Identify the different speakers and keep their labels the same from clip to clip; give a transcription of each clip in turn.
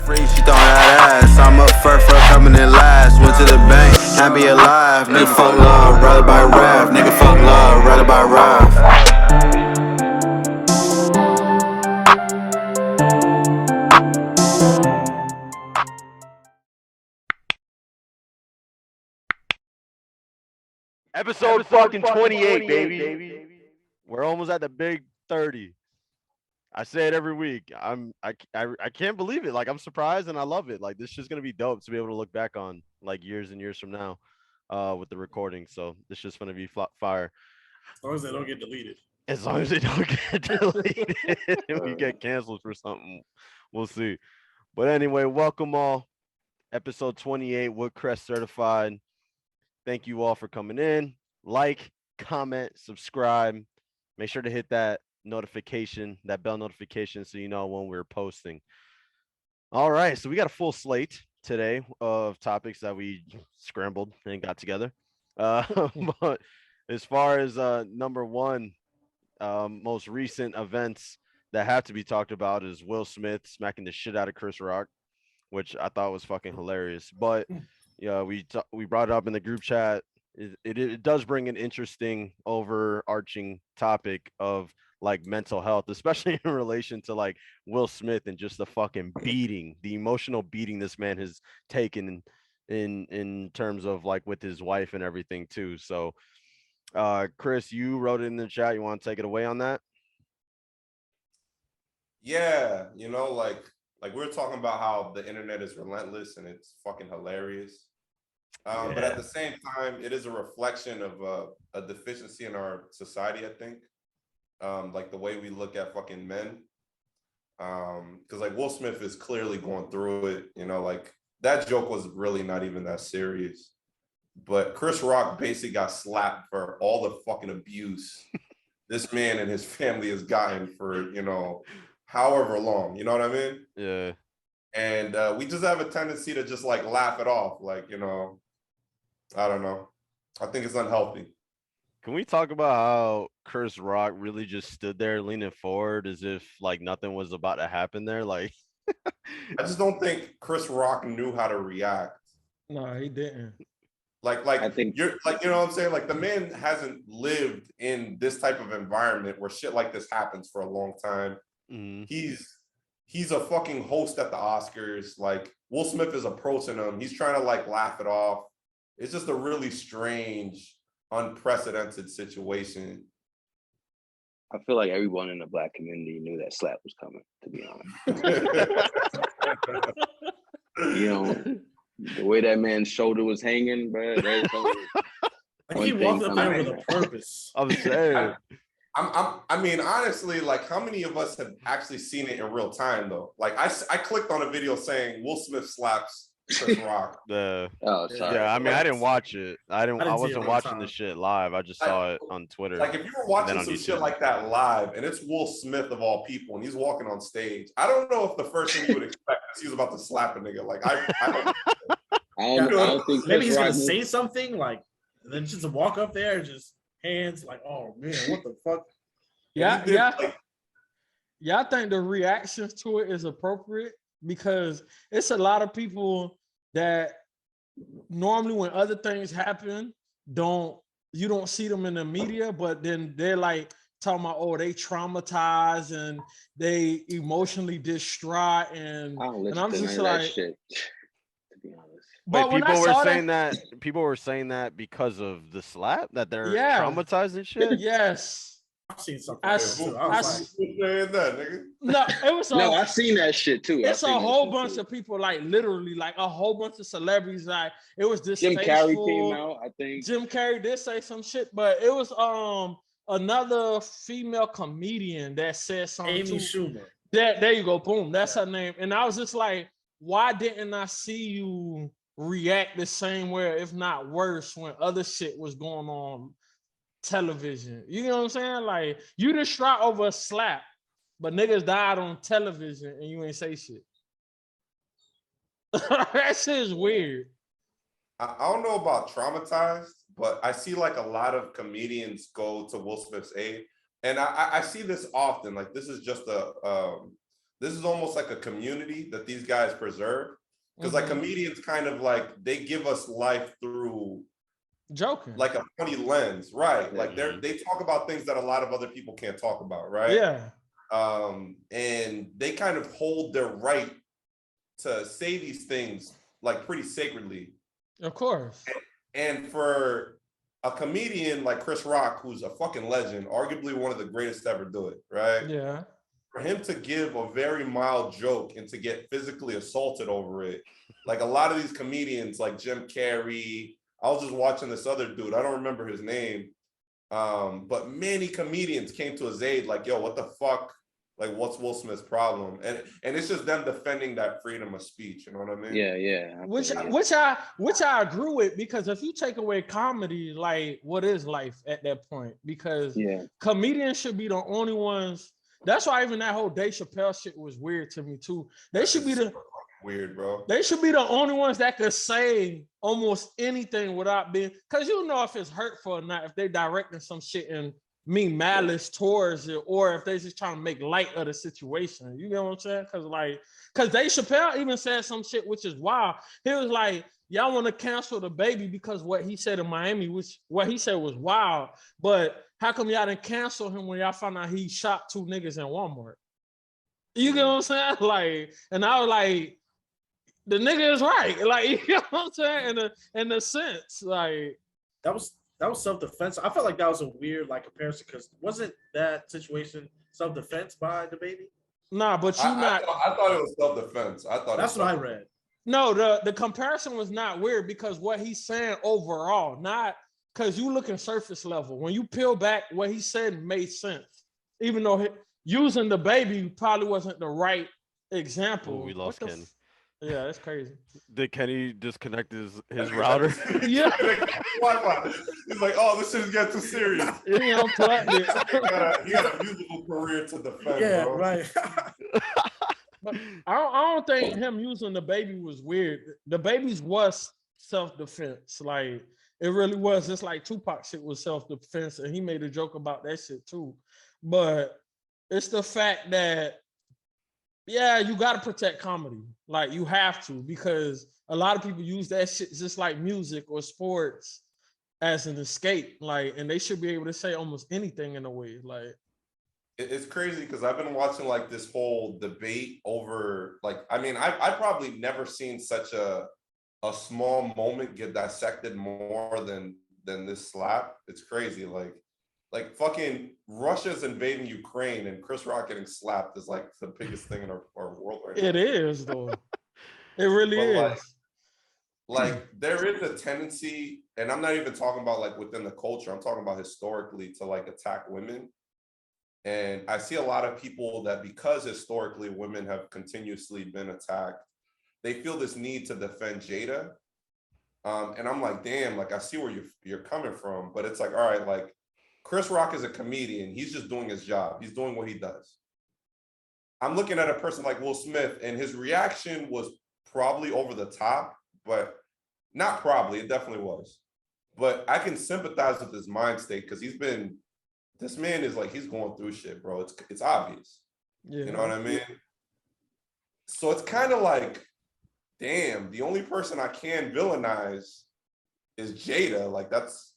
Speaker 1: free, she throwing that ass. I'm up first for coming in last. Went to the bank, happy alive. Nigga fuck love, rather by rap. Nigga fuck love, rather by rap.
Speaker 2: Episode fucking 28, baby. We're almost at the big 30. I say it every week. I can't believe it. Like, I'm surprised and I love it. Like, this is gonna be dope to be able to look back on like years and years from now, with the recording. So this is gonna be fire.
Speaker 3: As long as they don't get deleted.
Speaker 2: As long as they don't get deleted and we get canceled for something, we'll see. But anyway, welcome all. Episode 28, Woodcrest certified. Thank you all for coming in. Like, comment, subscribe. Make sure to hit that notification, that bell notification, so you know when we're posting. All right, so we got a full slate today of topics that we scrambled and got together. But as far as number one, most recent events that have to be talked about is Will Smith smacking the shit out of Chris Rock, which I thought was fucking hilarious. But yeah, we brought it up in the group chat. It does bring an interesting overarching topic of like mental health, especially in relation to like Will Smith and just the fucking beating, the emotional beating this man has taken in terms of like with his wife and everything too. So Chris, you wrote it in the chat. You want to take it away on that?
Speaker 4: Yeah, like we were talking about how the internet is relentless and it's fucking hilarious. But at the same time, it is a reflection of a deficiency in our society, I think. Like the way we look at fucking men. Because like Will Smith is clearly going through it, like that joke was really not even that serious. But Chris Rock basically got slapped for all the fucking abuse this man and his family has gotten for, however long, you know what I mean?
Speaker 2: Yeah.
Speaker 4: And we just have a tendency to just like laugh it off. Like, I don't know. I think it's unhealthy.
Speaker 2: Can we talk about how Chris Rock really just stood there leaning forward as if like nothing was about to happen there? Like,
Speaker 4: I just don't think Chris Rock knew how to react.
Speaker 5: No, he didn't.
Speaker 4: Like
Speaker 6: I think
Speaker 4: you're like, you know what I'm saying? Like the man hasn't lived in this type of environment where shit like this happens for a long time. He's a fucking host at the Oscars. Like Will Smith is approaching him. He's trying to like laugh it off. It's just a really strange, unprecedented situation.
Speaker 6: I feel like everyone in the Black community knew that slap was coming, to be honest. The way that man's shoulder was hanging, bro.
Speaker 3: He walked up there with a purpose.
Speaker 2: I'm saying.
Speaker 4: I mean, honestly, like, how many of us have actually seen it in real time, though? Like, I clicked on a video saying Will Smith slaps Chris Rock.
Speaker 6: Sorry.
Speaker 2: Yeah, I mean, I didn't watch it. I wasn't watching the shit live. I just saw it on Twitter.
Speaker 4: Like, if you were watching some shit like that live, and it's Will Smith of all people, and he's walking on stage, I don't know if the first thing you would expect is he was about to slap a nigga. Like, I
Speaker 6: don't think
Speaker 3: maybe he's gonna say something like, and then just walk up there and just hands like, oh man, what the fuck?
Speaker 5: Yeah. I think the reactions to it is appropriate because it's a lot of people that normally when other things happen, you don't see them in the media, but then they're like talking about, oh, they traumatized and they emotionally distraught, and I'm just like,
Speaker 6: shit, to be honest.
Speaker 5: But
Speaker 2: wait, people were saying that because of the slap, that they're traumatized and shit.
Speaker 5: Yes.
Speaker 3: I've seen something.
Speaker 5: I
Speaker 4: nigga.
Speaker 5: No, it was
Speaker 6: no, I've seen that shit too.
Speaker 5: It's a whole bunch of people, like literally, like a whole bunch of celebrities. Like it was this.
Speaker 6: Jim Carrey came out. I think
Speaker 5: Jim Carrey did say some shit, but it was another female comedian that said something.
Speaker 3: Amy Schumer.
Speaker 5: There you go. Boom. That's her name. And I was just like, why didn't I see you react the same way, if not worse, when other shit was going on television? You know what I'm saying? Like, you distraught over a slap, but niggas died on television and you ain't say shit. That shit is weird.
Speaker 4: I don't know about traumatized, but I see like a lot of comedians go to Will Smith's aid. And I see this often. Like, this is just this is almost like a community that these guys preserve. Because like comedians kind of like they give us life through
Speaker 5: joking,
Speaker 4: like a funny lens, right? Like they talk about things that a lot of other people can't talk about, right?
Speaker 5: Yeah.
Speaker 4: And they kind of hold their right to say these things like pretty sacredly.
Speaker 5: Of course.
Speaker 4: And for a comedian like Chris Rock, who's a fucking legend, arguably one of the greatest to ever do it, right?
Speaker 5: Yeah.
Speaker 4: For him to give a very mild joke and to get physically assaulted over it, like a lot of these comedians like Jim Carrey, I was just watching this other dude, I don't remember his name, but many comedians came to his aid like, yo, what the fuck? Like, what's Will Smith's problem? And it's just them defending that freedom of speech. You know what I mean?
Speaker 6: Yeah.
Speaker 5: Which I agree with, because if you take away comedy, like, what is life at that point? Because comedians should be the only ones. That's why even that whole Dave Chappelle shit was weird to me too. They should be the
Speaker 4: weird, bro.
Speaker 5: They should be the only ones that could say almost anything without being, because you know if it's hurtful or not, if they directing some shit and mean malice towards it, or if they just trying to make light of the situation. You know what I'm saying? Because Dave Chappelle even said some shit which is wild. He was like, y'all want to cancel the baby because what he said in Miami, which what he said was wild, but how come y'all didn't cancel him when y'all found out he shot 2 niggas in Walmart? You get what I'm saying? Like, and I was like, the nigga is right. Like, you know what I'm saying? In a sense, like
Speaker 3: that was self-defense. I felt like that was a weird like comparison, because wasn't that situation self-defense by the baby?
Speaker 5: Nah, but
Speaker 4: I thought it was self-defense. I thought
Speaker 3: that's what I read.
Speaker 5: No, the comparison was not weird, because what he's saying overall, not because you looking surface level. When you peel back, what he said made sense, even though using the baby probably wasn't the right example.
Speaker 2: Ooh, we lost Kenny.
Speaker 5: Yeah, that's crazy.
Speaker 2: Did Kenny disconnect his router?
Speaker 5: Yeah.
Speaker 4: He's like, oh, this shit's getting too serious.
Speaker 5: He unplugged it.
Speaker 4: He got a musical career to defend.
Speaker 3: Yeah,
Speaker 4: bro.
Speaker 3: right.
Speaker 5: But I don't think him using the baby was weird. The babies was self-defense. Like, it really was. Just like Tupac shit was self-defense, and he made a joke about that shit too. But it's the fact that, yeah, you got to protect comedy. Like, you have to, because a lot of people use that shit just like music or sports as an escape. Like, and they should be able to say almost anything in a way. Like,
Speaker 4: it's crazy because I've been watching like this whole debate over, like, I mean, I probably never seen such a small moment get dissected more than this slap. It's crazy. Like fucking Russia's invading Ukraine and Chris Rock getting slapped is like the biggest thing in our world right now.
Speaker 5: it is, though. It really is.
Speaker 4: Like there is a tendency, and I'm not even talking about like within the culture, I'm talking about historically, to like attack women. And I see a lot of people that, because historically women have continuously been attacked, they feel this need to defend Jada. And I'm like, damn, like I see where you're coming from, but it's like, all right, like Chris Rock is a comedian. He's just doing his job. He's doing what he does. I'm looking at a person like Will Smith, and his reaction was probably over the top, but not probably, it definitely was. But I can sympathize with his mind state, because this man is like, he's going through shit, bro. It's obvious. Yeah. You know what I mean? So it's kind of like, damn, the only person I can villainize is Jada. Like that's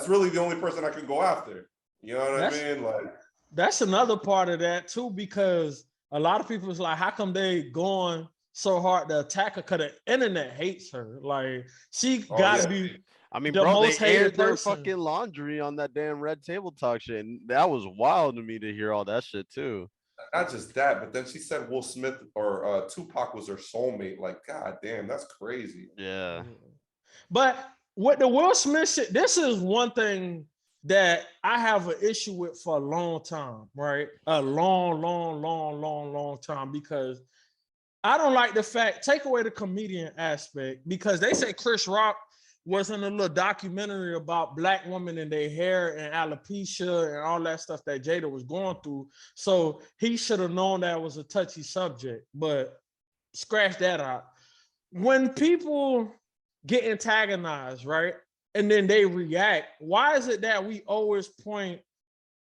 Speaker 4: really the only person I can go after. You know what I mean? Like, that's
Speaker 5: another part of that too, because a lot of people is like, how come they going so hard to attack her? Because the internet hates her. Like, she gotta be.
Speaker 2: I mean,
Speaker 5: the
Speaker 2: bro,
Speaker 5: most
Speaker 2: they aired their
Speaker 5: person.
Speaker 2: fucking laundry on that damn Red Table Talk shit, and that was wild to me to hear all that shit too.
Speaker 4: Not just that, but then she said Will Smith or Tupac was her soulmate. Like, god damn, that's crazy.
Speaker 2: Yeah.
Speaker 5: But with the Will Smith shit, this is one thing that I have an issue with for a long time, right? A long time, because I don't like the fact, take away the comedian aspect, because they say Chris Rock was in a little documentary about Black women and their hair and alopecia and all that stuff that Jada was going through. So he should have known that was a touchy subject, but scratch that out. When people get antagonized, right, and then they react, why is it that we always point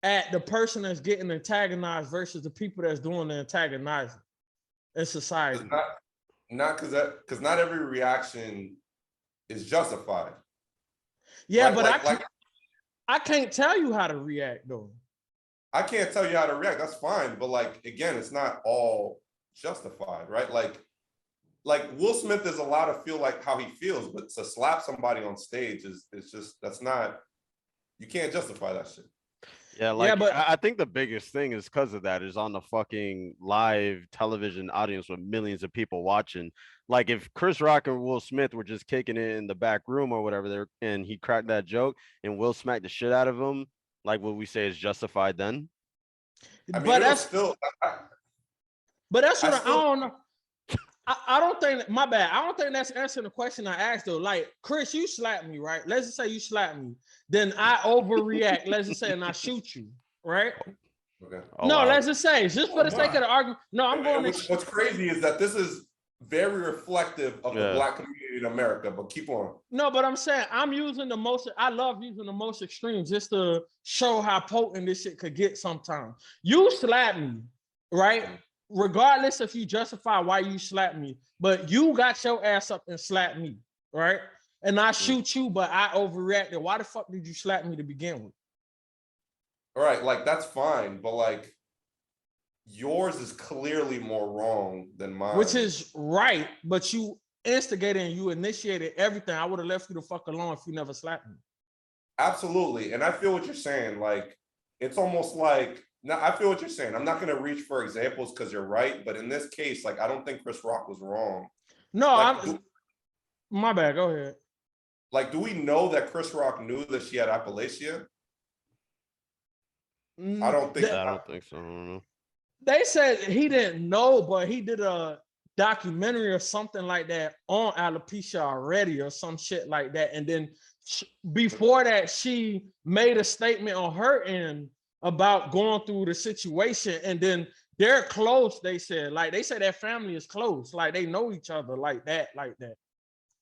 Speaker 5: at the person that's getting antagonized versus the people that's doing the antagonizing in society.
Speaker 4: Not because not every reaction is justified.
Speaker 5: Yeah,
Speaker 4: right?
Speaker 5: but I can't tell you how to react though.
Speaker 4: I can't tell you how to react. That's fine, but like again, it's not all justified, right? Like Will Smith is allowed to feel like how he feels, but to slap somebody on stage is just that's not. You can't justify that shit.
Speaker 2: Yeah, like I think the biggest thing is because of that is on the fucking live television audience with millions of people watching. Like if Chris Rock and Will Smith were just kicking it in the back room or whatever, there and he cracked that joke and Will smacked the shit out of him, like what we say is justified then.
Speaker 4: I mean,
Speaker 5: but
Speaker 4: that's
Speaker 5: what I don't know. I don't think, my bad. I don't think that's answering the question I asked though. Like, Chris, you slapped me, right? Let's just say you slapped me. Then I overreact, let's just say, and I shoot you, right?
Speaker 4: Okay.
Speaker 2: Oh,
Speaker 5: no,
Speaker 2: wow.
Speaker 5: let's just say, just for the sake of the argument. No, I'm going
Speaker 4: What's crazy is that this is very reflective of the Black community in America, but keep on.
Speaker 5: No, but I'm saying I'm using the most, I love using the most extremes just to show how potent this shit could get sometimes. You slap me, right? Regardless if you justify why you slapped me, but you got your ass up and slapped me, right? And I shoot you, but I overreacted. Why the fuck did you slap me to begin with?
Speaker 4: All right, like that's fine, but like yours is clearly more wrong than mine.
Speaker 5: Which is right, but you instigated and you initiated everything. I would have left you the fuck alone if you never slapped me.
Speaker 4: Absolutely, and I feel what you're saying. Like it's almost like, no, I feel what you're saying. I'm not going to reach for examples because you're right, but in this case, like I don't think Chris Rock was wrong.
Speaker 5: No,
Speaker 4: like,
Speaker 5: my bad. Go ahead.
Speaker 4: Like, do we know that Chris Rock knew that she had Appalachia? I don't think.
Speaker 2: I don't think so. I don't know.
Speaker 5: They said he didn't know, but he did a documentary or something like that on alopecia already or some shit like that. And then before that, she made a statement on her end about going through the situation. And then they're close, they said. Like, they said their family is close. Like, they know each other like that.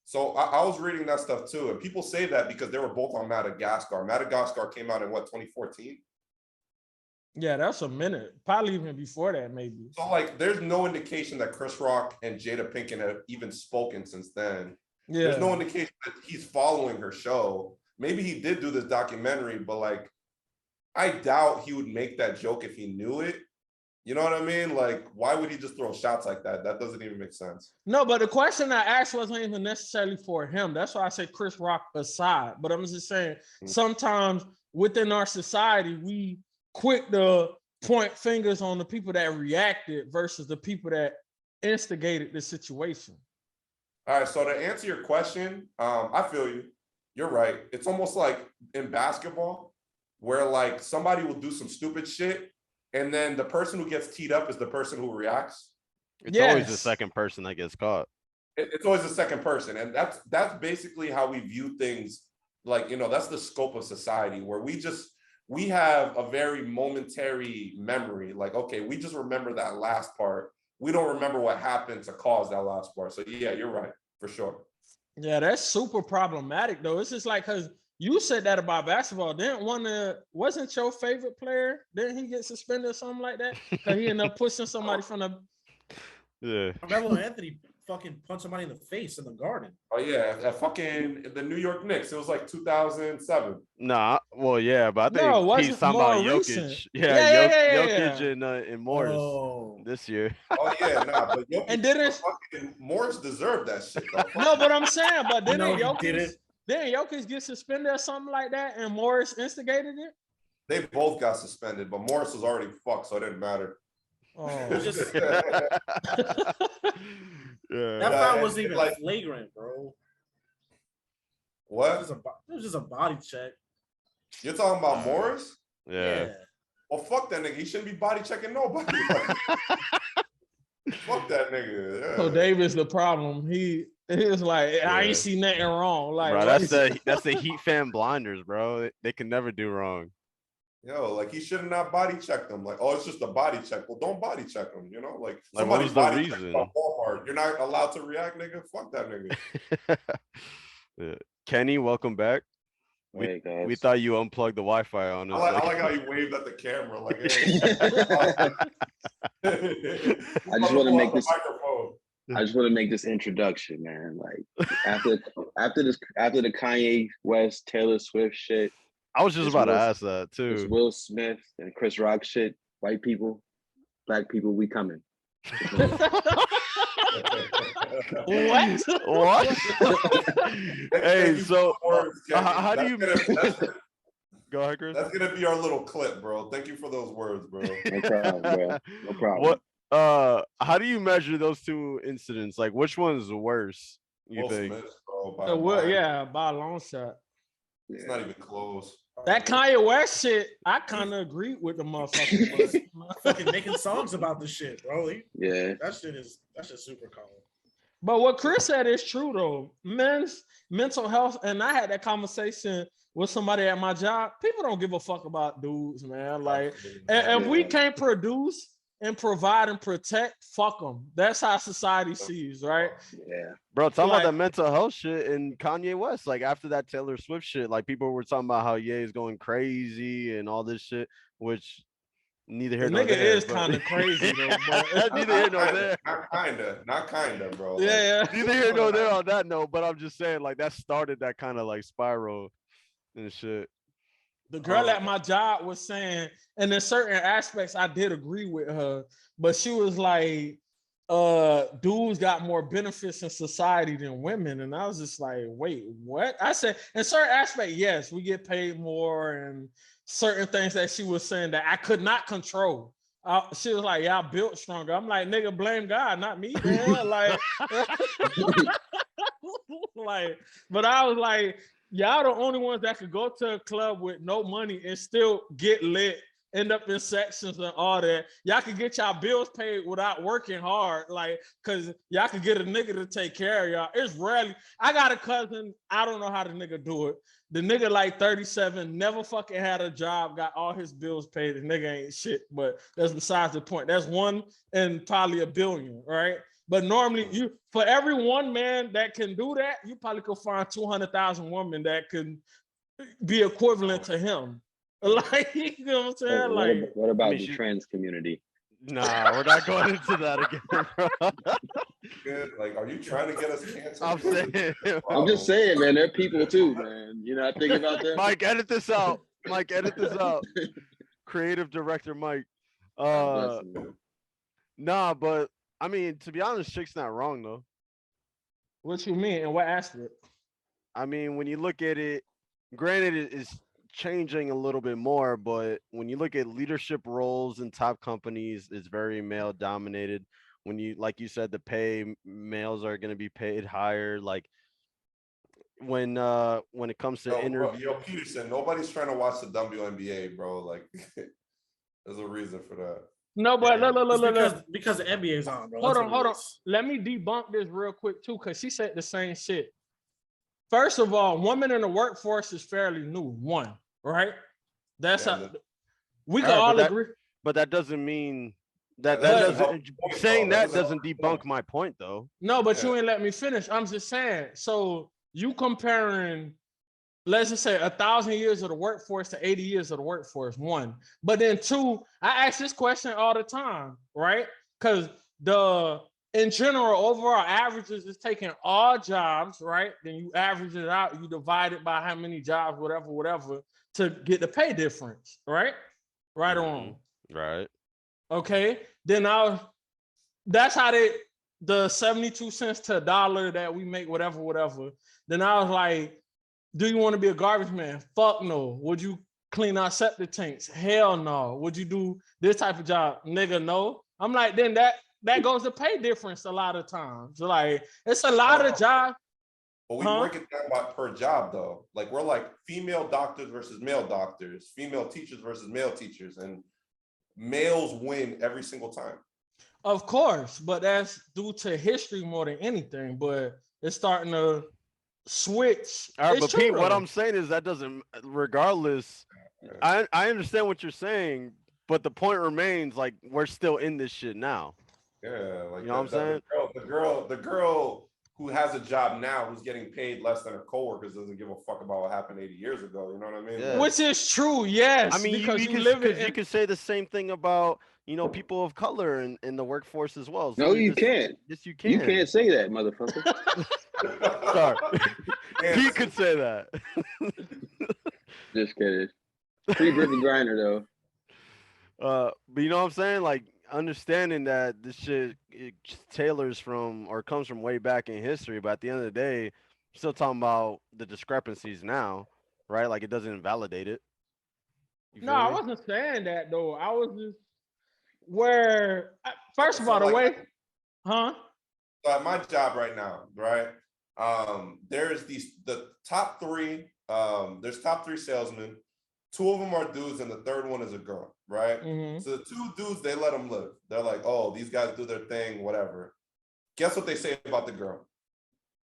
Speaker 4: So I was reading that stuff too. And people say that because they were both on Madagascar. Madagascar came out in what, 2014?
Speaker 5: Yeah, that's a minute. Probably even before that, maybe.
Speaker 4: So like, there's no indication that Chris Rock and Jada Pinkett have even spoken since then. Yeah. There's no indication that he's following her show. Maybe he did do this documentary, but like, I doubt he would make that joke if he knew it. You know what I mean? Like, why would he just throw shots like that? That doesn't even make sense.
Speaker 5: No, but the question I asked wasn't even necessarily for him. That's why I said Chris Rock aside. But I'm just saying, sometimes within our society, we quick to point fingers on the people that reacted versus the people that instigated the situation.
Speaker 4: All right, so to answer your question, I feel you. You're right. It's almost like in basketball where like somebody will do some stupid shit and then the person who gets teed up is the person who reacts.
Speaker 2: It's always the second person that gets caught.
Speaker 4: It's always the second person. And that's basically how we view things. Like, you know, that's the scope of society where we have a very momentary memory. Like, okay, we just remember that last part. We don't remember what happened to cause that last part. So yeah, you're right, for sure.
Speaker 5: Yeah, that's super problematic though. It's just like, cause you said that about basketball. Wasn't your favorite player? Didn't he get suspended or something like that? Cause he ended up pushing somebody from the.
Speaker 2: Yeah.
Speaker 3: Carmelo Anthony fucking punched somebody in the face in the Garden.
Speaker 4: Oh yeah, at fucking the New York Knicks. It was like 2007.
Speaker 2: Nah, well, yeah, but I think he's talking about Jokic. Jokic and Morris this year.
Speaker 4: Oh yeah, nah, but Jokic and fucking Morris deserved that shit.
Speaker 5: No, but I'm saying, but didn't Jokic get suspended or something like that, and Morris instigated it?
Speaker 4: They both got suspended, but Morris was already fucked, so it didn't matter.
Speaker 5: Oh.
Speaker 3: That foul wasn't even like flagrant, bro.
Speaker 4: What?
Speaker 3: It was just a body check.
Speaker 4: You're talking about Morris?
Speaker 2: Yeah.
Speaker 4: Well, fuck that nigga. He shouldn't be body checking nobody. Fuck that nigga. Yeah.
Speaker 5: So David's the problem. He was like, I ain't see nothing wrong. Like,
Speaker 2: bro, that's the Heat fan blinders, bro. They can never do wrong.
Speaker 4: Yo, like he should have not body checked them. Like, oh, it's just a body check. Well, don't body check them. You know, like
Speaker 2: what was the reason?
Speaker 4: Walmart. You're not allowed to react, nigga. Fuck that nigga.
Speaker 2: Yeah. Kenny, welcome back.
Speaker 6: Hey,
Speaker 2: We
Speaker 6: guys.
Speaker 2: thought you unplugged the Wi-Fi on
Speaker 4: I
Speaker 2: us.
Speaker 4: like how you waved at the camera. Like,
Speaker 6: I just want to make this.
Speaker 4: microphone.
Speaker 6: I just want to make this introduction, man. Like after the Kanye West Taylor Swift shit,
Speaker 2: I was just
Speaker 6: It's
Speaker 2: about to
Speaker 6: Will-
Speaker 2: ask that
Speaker 6: this
Speaker 2: too.
Speaker 6: Will Smith and Chris Rock shit. White people, black people, we coming.
Speaker 5: What?
Speaker 2: What? Hey, so how do you?
Speaker 4: That's
Speaker 2: Go ahead, Chris.
Speaker 4: gonna be our little clip, bro. Thank you for those words, bro.
Speaker 6: No problem, bro. No problem.
Speaker 2: What? How do you measure those two incidents? Like, which one's worse? You
Speaker 4: Will
Speaker 2: think?
Speaker 4: Smith, bro. By
Speaker 5: So what?
Speaker 4: mile.
Speaker 5: Yeah, by a long shot.
Speaker 4: It's not even close.
Speaker 5: That Kanye West shit, I kind of agree with the motherfucker.
Speaker 3: Fucking making songs about this shit, bro.
Speaker 6: Yeah.
Speaker 3: That's just super common.
Speaker 5: But what Chris said is true though. Men's mental health, and I had that conversation with somebody at my job. People don't give a fuck about dudes, man. Like, if we can't produce and provide and protect, fuck them. That's how society sees, right?
Speaker 6: Yeah.
Speaker 2: Bro, talking
Speaker 5: Like-
Speaker 2: about that mental health shit and Kanye West, like after that Taylor Swift shit, like people were talking about how Ye is going crazy and all this shit, which neither
Speaker 5: The
Speaker 2: here nor
Speaker 5: nigga
Speaker 2: there.
Speaker 5: is kind of crazy though. But
Speaker 2: Neither here nor there.
Speaker 4: Not kinda, bro. Like,
Speaker 5: yeah,
Speaker 2: Neither here nor there on that note, but I'm just saying, like that started that kind of like spiral and shit.
Speaker 5: the girl at my job was saying, and in certain aspects, I did agree with her, but she was like, dudes got more benefits in society than women. And I was just like, wait, what? I said, in certain aspects, yes, we get paid more, and certain things that she was saying that I could not control. She was like, y'all built stronger. I'm like, nigga, blame God, not me, man. Like, like, but I was like, y'all the only ones that could go to a club with no money and still get lit, end up in sections and all that. Y'all could get y'all bills paid without working hard, like, cause y'all could get a nigga to take care of y'all. It's rarely. I got a cousin, I don't know how the nigga do it. The nigga like 37, never fucking had a job, got all his bills paid. The nigga ain't shit, but that's besides the point. That's one in probably a billion, right? But normally, you for every one man that can do that, you probably could find 200,000 women that can be equivalent to him. Like, you know what I'm saying? Like,
Speaker 6: what about
Speaker 2: I mean,
Speaker 6: the trans community?
Speaker 2: Nah, we're not going into that again, bro.
Speaker 4: good. Like, are you trying to get us canceled?
Speaker 2: I'm saying,
Speaker 6: I'm just saying, man, they're people too, man. You know, I think about them.
Speaker 2: Mike, edit this out. Mike, edit this out. Creative director Mike.
Speaker 6: Bless them, man.
Speaker 2: Nah, but I mean, to be honest, Chick's not wrong though.
Speaker 5: what you mean? And what aspect?
Speaker 2: I mean, when you look at it, granted, it is changing a little bit more, but when you look at leadership roles in top companies, it's very male dominated. When you, like you said, the males are going to be paid higher. Like when it comes to interview,
Speaker 4: Yo, Peterson, nobody's trying to watch the WNBA, bro. Like, there's a reason for that.
Speaker 5: No, but
Speaker 3: It's because the NBA's on, bro.
Speaker 5: Hold
Speaker 3: That's
Speaker 5: on,
Speaker 3: what
Speaker 5: hold
Speaker 3: it
Speaker 5: on.
Speaker 3: is.
Speaker 5: Let me debunk this real quick too, because she said the same shit. First of all, women in the workforce is fairly new. One, right? That's
Speaker 4: Yeah,
Speaker 5: how we can
Speaker 2: All right,
Speaker 5: all
Speaker 2: but
Speaker 5: agree.
Speaker 2: but that doesn't mean that
Speaker 4: That
Speaker 2: doesn't
Speaker 4: doesn't help the point,
Speaker 2: saying
Speaker 4: though.
Speaker 2: that
Speaker 4: That doesn't
Speaker 2: doesn't
Speaker 4: help the
Speaker 2: debunk
Speaker 4: point.
Speaker 2: my point though.
Speaker 5: No, but you
Speaker 4: Yeah.
Speaker 5: ain't let me finish. I'm just saying. So you comparing, let's just say 1,000 years of the workforce to 80 years of the workforce. One, but then two, I ask this question all the time, right? Because in general, overall averages is taking all jobs, right? Then you average it out, you divide it by how many jobs, whatever, to get the pay difference, right? Right or wrong?
Speaker 2: Right.
Speaker 5: Okay. Then that's how the 72 cents to $1 that we make, whatever. Then I was like, do you want to be a garbage man? Fuck no. Would you clean our septic tanks? Hell no. Would you do this type of job? Nigga, no. I'm like, then that goes to pay difference a lot of times. Like, it's a lot of jobs.
Speaker 4: But we break it down by per job though. Like, we're like female doctors versus male doctors, female teachers versus male teachers, and males win every single time.
Speaker 5: Of course, but that's due to history more than anything. But it's starting to switch.
Speaker 2: All right,
Speaker 5: It's
Speaker 2: but
Speaker 5: true,
Speaker 2: Pete, what
Speaker 5: though.
Speaker 2: I'm saying is that doesn't, regardless, I understand what you're saying, but the point remains, like, we're still in this shit now.
Speaker 4: Yeah, like,
Speaker 2: You know what I'm saying?
Speaker 4: The girl who has a job now who's getting paid less than her coworkers doesn't give a fuck about what happened 80 years ago. You know what I mean?
Speaker 2: Yeah.
Speaker 4: Like,
Speaker 5: Which is true, yes.
Speaker 2: I mean,
Speaker 5: because
Speaker 2: you
Speaker 5: live
Speaker 2: could
Speaker 5: in
Speaker 2: you could say the same thing about people of color in the workforce as well. So
Speaker 6: No, you can't.
Speaker 2: Yes, you can.
Speaker 6: You can't say that, motherfucker.
Speaker 2: Sorry,
Speaker 4: And-
Speaker 2: Pete could say that.
Speaker 6: Just kidding. Free Brittany Griner though.
Speaker 2: But you know what I'm saying? Like understanding that this shit it tailors from or comes from way back in history, but at the end of the day, we're still talking about the discrepancies now, right? Like it doesn't invalidate it. You
Speaker 5: No,
Speaker 2: feel
Speaker 5: I
Speaker 2: me?
Speaker 5: wasn't saying that though. I was just first of
Speaker 4: So,
Speaker 5: all, the
Speaker 4: like-
Speaker 5: way, huh?
Speaker 4: So at my job right now, right? There's the top three. There's top three salesmen. Two of them are dudes, and the third one is a girl, right?
Speaker 5: Mhm.
Speaker 4: So the two dudes, they let them live. They're like, oh, these guys do their thing, whatever. Guess what they say about the girl?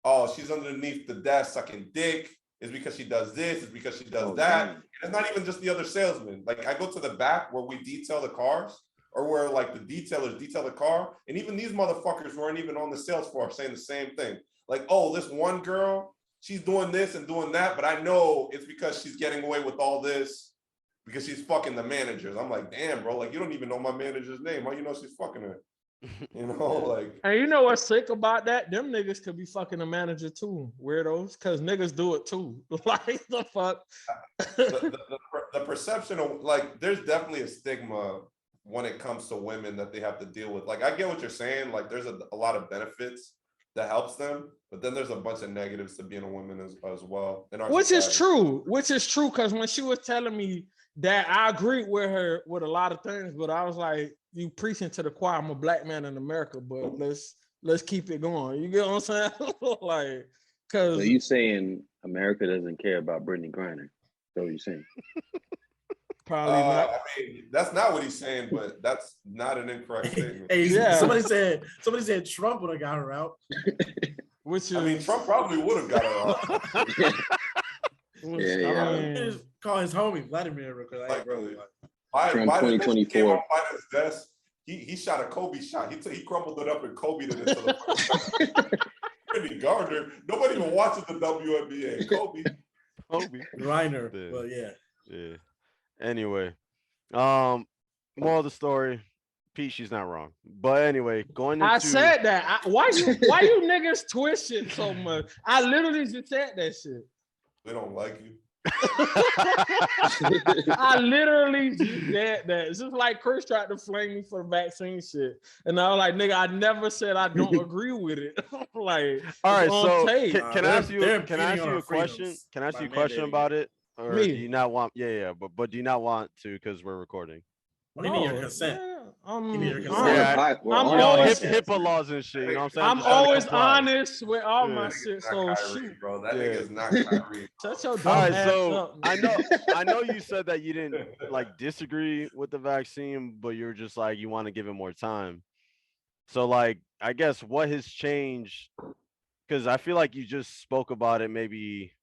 Speaker 4: Oh, she's underneath the desk sucking dick. It's because she does this. It's because she does that.
Speaker 6: damn.
Speaker 4: And it's not even just the other salesmen. Like I go to the back where we detail the cars, or where like the detailers detail the car, and even these motherfuckers weren't even on the sales floor saying the same thing. Like, oh, this one girl, she's doing this and doing that, but I know it's because she's getting away with all this because she's fucking the managers. I'm like, damn, bro, like you don't even know my manager's name. How you know she's fucking her? You know, like
Speaker 5: And you know what's sick about that? Them niggas could be fucking a manager too, weirdos, because niggas do it too. Like the fuck.
Speaker 4: the perception of like there's definitely a stigma when it comes to women that they have to deal with. Like I get what you're saying, like there's a lot of benefits that helps them, but then there's a bunch of negatives to being a woman as well in our
Speaker 5: Which is
Speaker 4: society.
Speaker 5: true, because when she was telling me that, I agreed with her with a lot of things, but I was like, you preaching to the choir. I'm a black man in America, but let's keep it going. You get what I'm saying? Like,
Speaker 6: So
Speaker 5: because
Speaker 6: you saying America doesn't care about Brittany Griner? So you're saying?
Speaker 5: probably not.
Speaker 4: I mean, that's not what he's saying, but that's not an incorrect statement.
Speaker 3: Hey,
Speaker 5: Yeah.
Speaker 3: somebody said Trump would have got her out.
Speaker 5: Which is,
Speaker 4: I mean, Trump probably would have got her off.
Speaker 5: which,
Speaker 6: Yeah, yeah.
Speaker 5: I
Speaker 3: He
Speaker 5: mean,
Speaker 3: just call his homie Vladimir real quick. Like, hey, bro,
Speaker 4: Like,
Speaker 3: like,
Speaker 6: Trump
Speaker 4: Biden
Speaker 6: 2024.
Speaker 4: came on Biden's desk. He shot a Kobe shot. He crumbled it up and Kobe did it to the Brittany Gardner. Nobody even watches the WNBA. Kobe.
Speaker 2: Kobe.
Speaker 3: Reiner,
Speaker 2: Yeah.
Speaker 3: but yeah.
Speaker 2: Yeah. Anyway, moral of the story, Pete, she's not wrong. But anyway, going into
Speaker 5: I said that. Why you niggas twist shit so much? I literally just said that shit.
Speaker 4: They don't like you.
Speaker 5: I literally just said that. It's just like Chris tried to flame me for the vaccine shit. And I was like, nigga, I never said I don't agree with it. Like,
Speaker 2: all right,
Speaker 5: it's on
Speaker 2: so
Speaker 5: tape.
Speaker 2: can I ask you
Speaker 3: they're
Speaker 2: can I ask
Speaker 3: impeding on
Speaker 2: you a
Speaker 3: our
Speaker 2: question?
Speaker 3: freedoms
Speaker 2: Can I ask
Speaker 3: by
Speaker 2: you a question
Speaker 3: mandating
Speaker 2: about it? Or
Speaker 5: Me.
Speaker 2: do you not want but do you not want to because we're recording?
Speaker 3: What do you need your
Speaker 5: No,
Speaker 3: consent?
Speaker 5: yeah,
Speaker 3: You need your
Speaker 6: We're
Speaker 3: consent.
Speaker 6: on
Speaker 2: Yeah,
Speaker 6: a pod- we're
Speaker 5: I'm
Speaker 6: on a
Speaker 5: always-
Speaker 6: podcast,
Speaker 2: HIPAA
Speaker 6: man.
Speaker 2: laws and shit, you know what I'm saying?
Speaker 5: I'm
Speaker 2: just trying to
Speaker 5: always
Speaker 2: comply.
Speaker 5: honest with all my
Speaker 2: Yeah.
Speaker 5: shit.
Speaker 4: Not
Speaker 5: So
Speaker 4: Kyrie,
Speaker 5: shoot.
Speaker 4: bro. That
Speaker 2: Yeah.
Speaker 4: nigga is not Kyrie.
Speaker 5: Shut your dumb
Speaker 2: All right,
Speaker 5: ass
Speaker 2: so
Speaker 5: up.
Speaker 2: I know you said that you didn't like disagree with the vaccine, but you're just like you want to give it more time. So like I guess what has changed? Because I feel like you just spoke about it maybe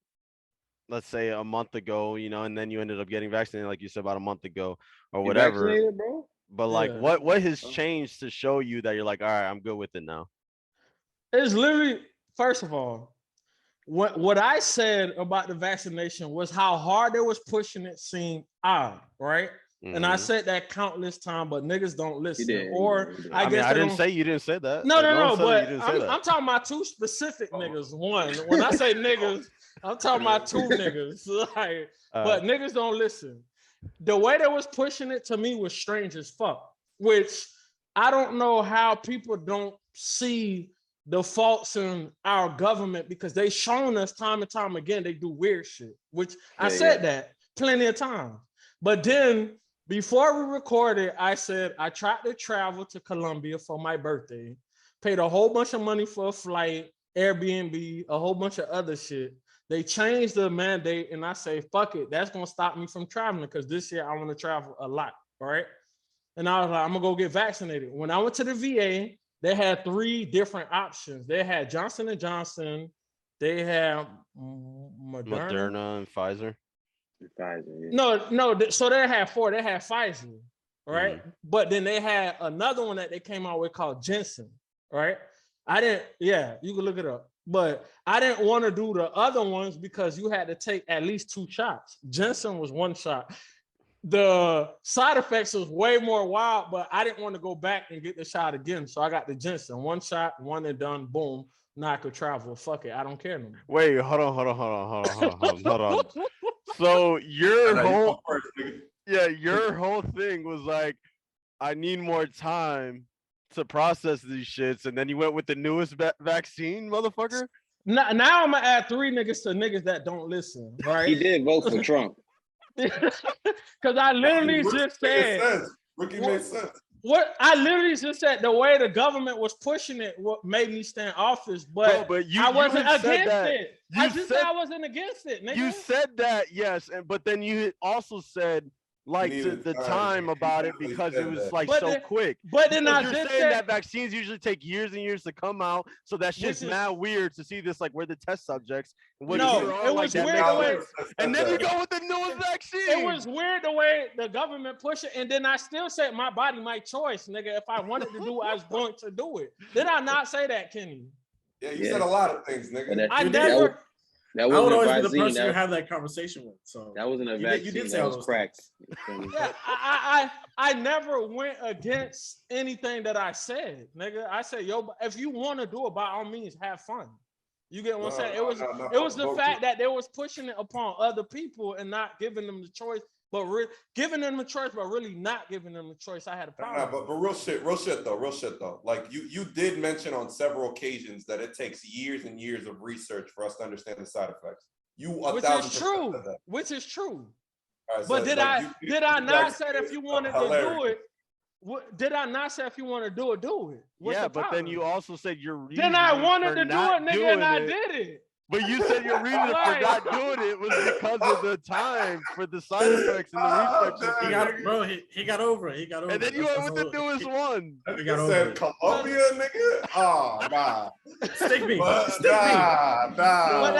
Speaker 2: let's say a month ago, and then you ended up getting vaccinated, like you said about a month ago or
Speaker 6: You
Speaker 2: whatever.
Speaker 6: vaccinated, bro?
Speaker 2: But like
Speaker 5: Yeah.
Speaker 2: what has changed to show you that you're like, all right, I'm good with it now?
Speaker 5: It's literally, first of all, what I said about the vaccination was how hard they was pushing it seemed odd, right? And I
Speaker 2: Mhm.
Speaker 5: said that countless times, but niggas don't listen.
Speaker 6: did,
Speaker 5: Or
Speaker 6: you did.
Speaker 5: I
Speaker 2: I mean,
Speaker 5: guess
Speaker 2: I
Speaker 5: they
Speaker 2: didn't
Speaker 5: don't-
Speaker 2: say you didn't say that.
Speaker 5: No,
Speaker 2: Like,
Speaker 5: no,
Speaker 2: one
Speaker 5: no.
Speaker 2: said that
Speaker 5: But
Speaker 2: you didn't say that.
Speaker 5: I'm talking about two specific niggas. One, when I say niggas, I'm talking about two niggas. Like, but niggas don't listen. The way they was pushing it to me was strange as fuck. Which I don't know how people don't see the faults in our government because they shown us time and time again they do weird shit. Which I
Speaker 6: Yeah,
Speaker 5: said that plenty of times. But then before we recorded, I said I tried to travel to Colombia for my birthday, paid a whole bunch of money for a flight, Airbnb, a whole bunch of other shit. They changed the mandate, and I say, fuck it, that's gonna stop me from traveling because this year I want to travel a lot, right? And I was like, I'm gonna go get vaccinated. When I went to the VA, they had 3 different options. They had Johnson and Johnson, they had
Speaker 2: Moderna and Pfizer.
Speaker 6: Pfizer, yeah.
Speaker 5: No, so they had 4. They had Pfizer, right? But then they had another one that they came out with called Jensen, right? You can look it up. But I didn't want to do the other ones because you had to take at least 2 shots. Jensen was 1 shot. The side effects was way more wild, but I didn't want to go back and get the shot again. So I got the Jensen. 1 shot, 1 and done, boom. Now I could travel. Fuck it. I don't care no more.
Speaker 2: Wait, hold on. So your whole thing was like, I need more time to process these shits, and then you went with the newest vaccine, motherfucker.
Speaker 5: Now I'm gonna add 3 niggas to niggas that don't listen, right?
Speaker 6: He did vote for Trump.
Speaker 5: Because I literally just said,
Speaker 4: Rookie made sense.
Speaker 5: what I literally just said, the way the government was pushing it, what made me stay in office, but, I wasn't against it. I just said I wasn't against it, nigga.
Speaker 2: You said that, yes, but then you also said like the time about it because it was like so quick.
Speaker 5: But then I
Speaker 2: you're
Speaker 5: just
Speaker 2: saying
Speaker 5: said
Speaker 2: that vaccines usually take years and years to come out, so that shit's mad weird to see this like we're the test subjects.
Speaker 5: No, it was weird the way,
Speaker 2: and then you go with the newest vaccine.
Speaker 5: It was weird the way the government pushed it, and then I still said my body, my choice, nigga. If I wanted to do it, I was going to do it. Did I not say that, Kenny?
Speaker 4: Yeah, you said a lot of things, nigga.
Speaker 5: I never.
Speaker 6: That
Speaker 3: I would
Speaker 6: wasn't
Speaker 3: always be the person
Speaker 6: that,
Speaker 3: you have that conversation with. So
Speaker 6: that wasn't a vaccine.
Speaker 3: You did say
Speaker 6: that
Speaker 3: all
Speaker 6: was
Speaker 3: those
Speaker 6: crack.
Speaker 5: Yeah, I never went against anything that I said, nigga. I said, yo, if you want to do it, by all means, have fun. You get what I'm saying? It was the fact that they was pushing it upon other people and not giving them the choice, but giving them the choice, but really not giving them the choice. I had a problem.
Speaker 4: But real shit though. Like you did mention on several occasions that it takes years and years of research for us to understand the side effects. Which
Speaker 5: is true.
Speaker 4: Right,
Speaker 5: but
Speaker 4: so
Speaker 5: did I not say if you wanted to do it? Did I not say if you want to do it? What's the problem?
Speaker 2: Then you also said your reason.
Speaker 5: Then I wanted to do it, nigga, and I did it.
Speaker 2: But you said your reason for not doing it was because of the time for the side effects and the research.
Speaker 3: He got over it.
Speaker 2: And then you went with the newest one.
Speaker 4: He said Colombia, nigga. Oh, nah.
Speaker 3: Stick me.
Speaker 4: Nah.
Speaker 5: But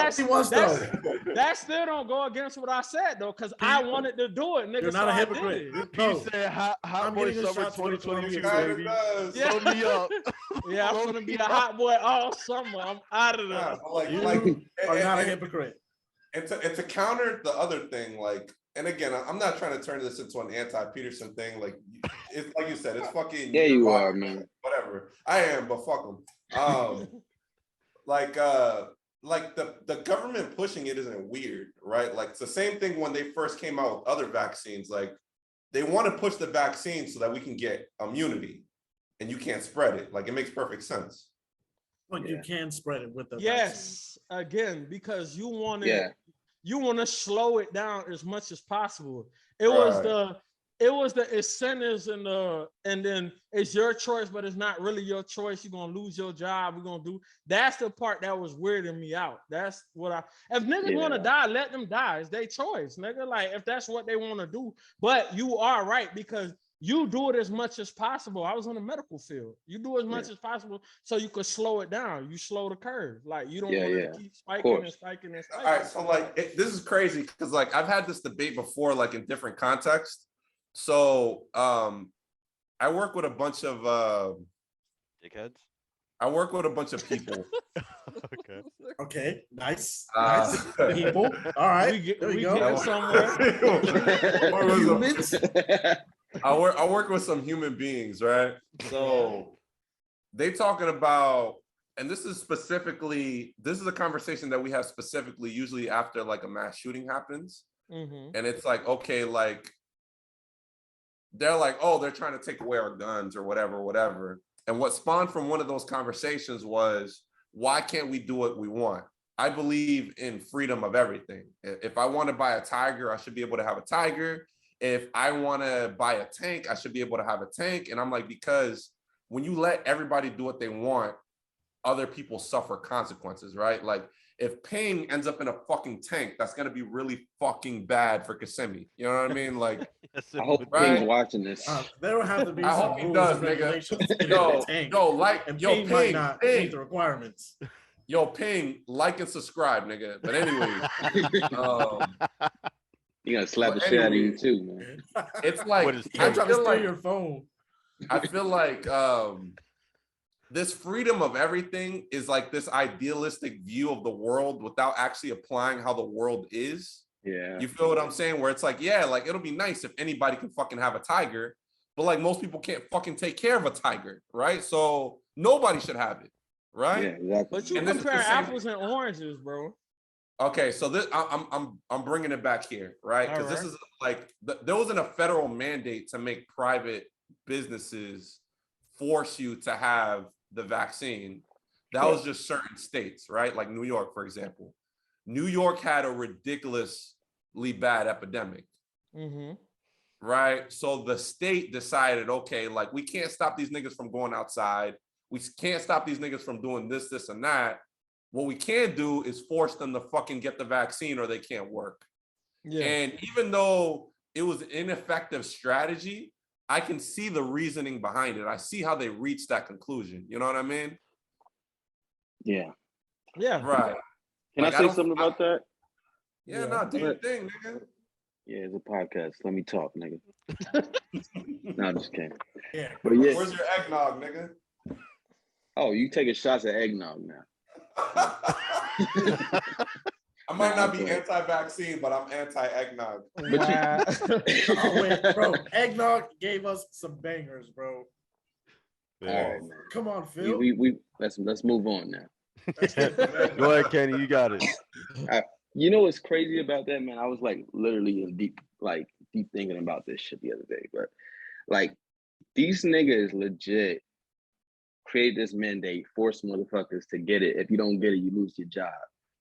Speaker 5: that still don't go against what I said though, because I wanted to do it, nigga.
Speaker 3: You're not a hypocrite.
Speaker 2: You said Hot Boy Summer 2022, baby.
Speaker 5: Yeah.
Speaker 2: Throw me up.
Speaker 5: Yeah, I'm gonna be a hot boy all summer. I'm out of there.
Speaker 3: Are not a hypocrite.
Speaker 4: And to counter the other thing, like, and again, I'm not trying to turn this into an anti-Peterson thing. Like, it's like you said, it's fucking.
Speaker 6: Yeah, you are, man.
Speaker 4: Whatever. I am, but fuck them. Like the government pushing it isn't weird, right? Like it's the same thing when they first came out with other vaccines. Like they want to push the vaccine so that we can get immunity, and you can't spread it. Like it makes perfect sense.
Speaker 3: But you can spread it with the
Speaker 5: vaccine. Again, because you want to slow it down as much as possible. It was the incentives and then it's your choice, but it's not really your choice. You're gonna lose your job. We're gonna do that's the part that was weirding me out. That's what if niggas want to die, let them die. It's their choice, nigga. Like if that's what they want to do. But you are right because you do it as much as possible. I was in the medical field. You do as much as possible so you could slow it down. You slow the curve. Like you don't want to keep spiking and spiking and spiking.
Speaker 4: All right, so like this is crazy because like I've had this debate before, like in different contexts. So I work with a bunch of
Speaker 2: dickheads.
Speaker 4: I work with a bunch of people.
Speaker 3: Okay. Nice. Nice people. All right.
Speaker 5: We get somewhere.
Speaker 3: Humans.
Speaker 4: I work with some human beings, right? So they talking about, and this is a conversation that we have specifically usually after like a mass shooting happens.
Speaker 5: Mm-hmm.
Speaker 4: And it's like, okay, like they're like, oh, they're trying to take away our guns or whatever. And what spawned from one of those conversations was, why can't we do what we want? I believe in freedom of everything. If I want to buy a tiger, I should be able to have a tiger. If I want to buy a tank, I should be able to have a tank. And I'm like, because when you let everybody do what they want, other people suffer consequences, right? Like if Ping ends up in a fucking tank, that's going to be really fucking bad for Kissimmee. You know what I mean? Like,
Speaker 6: I hope Ping's watching this.
Speaker 3: There will have to be
Speaker 4: I
Speaker 3: some
Speaker 4: hope he
Speaker 3: rules
Speaker 4: does,
Speaker 3: and
Speaker 4: nigga.
Speaker 3: regulations to get in the tank.
Speaker 4: Ping
Speaker 3: might not meet the requirements.
Speaker 4: Yo, Ping, like and subscribe, nigga. But anyway,
Speaker 6: you gotta slap the shit out of you too, man.
Speaker 4: It's like
Speaker 3: I'm trying to steal your phone.
Speaker 4: I feel like this freedom of everything is like this idealistic view of the world without actually applying how the world is.
Speaker 6: Yeah.
Speaker 4: You feel what I'm saying? Where it's like, yeah, like it'll be nice if anybody can fucking have a tiger, but like most people can't fucking take care of a tiger, right? So nobody should have it, right?
Speaker 6: Yeah, exactly.
Speaker 5: But you
Speaker 4: And this is
Speaker 5: compare
Speaker 4: the same-
Speaker 5: apples and oranges, bro.
Speaker 4: Okay, so this I'm bringing it back here, right? Because this is like there wasn't a federal mandate to make private businesses force you to have the vaccine. That was just certain states, right? Like New York, for example. New York had a ridiculously bad epidemic, right? So the state decided, okay, like we can't stop these niggas from going outside. We can't stop these niggas from doing this, this, and that. What we can do is force them to fucking get the vaccine or they can't work. Yeah. And even though it was an ineffective strategy, I can see the reasoning behind it. I see how they reached that conclusion. You know what I mean?
Speaker 6: Yeah.
Speaker 5: Yeah.
Speaker 4: Right.
Speaker 6: Can
Speaker 4: like,
Speaker 6: I say something about that?
Speaker 4: Yeah, no, do your thing, nigga.
Speaker 6: Yeah, it's a podcast. Let me talk, nigga. No, I'm just kidding.
Speaker 3: Yeah.
Speaker 6: But yeah.
Speaker 4: Where's your eggnog, nigga?
Speaker 6: Oh, you taking shots at eggnog now.
Speaker 4: I might not be anti-vaccine, but I'm anti-eggnog.
Speaker 5: Wow.
Speaker 3: Oh, wait, bro. Eggnog gave us some bangers, bro.
Speaker 6: All right, man.
Speaker 3: Come on, Phil.
Speaker 6: We let's move on now.
Speaker 2: Go ahead, Kenny. You got it.
Speaker 6: You know what's crazy about that, man? I was like literally in deep thinking about this shit the other day. But like these niggas legit create this mandate, force motherfuckers to get it. If you don't get it, you lose your job.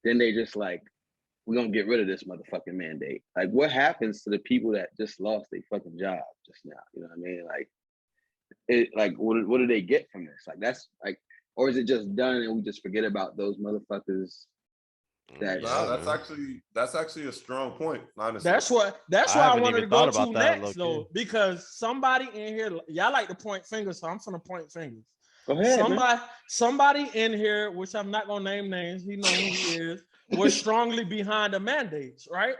Speaker 6: Then they just like, we're gonna get rid of this motherfucking mandate. Like, what happens to the people that just lost their fucking job just now? You know what I mean? Like, what do they get from this? Like, that's like, or is it just done and we just forget about those motherfuckers?
Speaker 4: That's actually a strong point. Honestly,
Speaker 5: that's why I wanted to go to next though, because somebody in here, y'all like to point fingers, so I'm gonna point fingers.
Speaker 6: Go ahead,
Speaker 5: somebody in here, which I'm not gonna name names, he knows who he is, was strongly behind the mandates, right?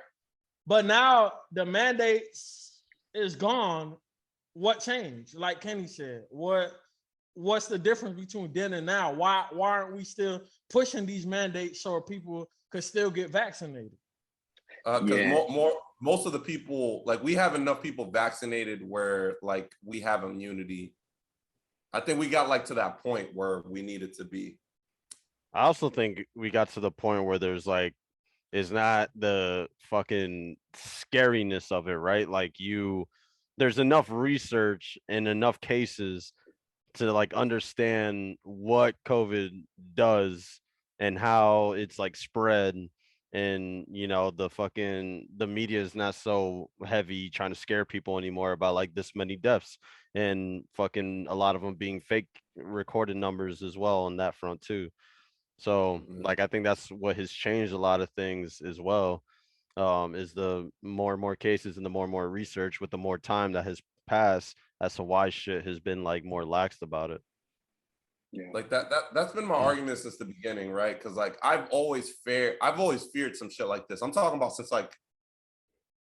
Speaker 5: But now the mandates is gone. What changed? Like Kenny said, what's the difference between then and now? Why aren't we still pushing these mandates so people could still get vaccinated?
Speaker 4: Because most of the people, like we have enough people vaccinated where like we have immunity. I think we got like to that point where we needed to be.
Speaker 2: I also think we got to the point where there's like, it's not the fucking scariness of it, right? Like there's enough research and enough cases to like understand what COVID does and how it's like spread. And you know, the media is not so heavy trying to scare people anymore about like this many deaths and fucking a lot of them being fake recorded numbers as well on that front too. So like I think that's what has changed a lot of things as well, is the more and more cases and the more research with the more time that has passed as to why shit has been like more laxed about it.
Speaker 6: Yeah.
Speaker 4: Like that's been my argument since the beginning, right? Because like I've always feared some shit like this. I'm talking about since like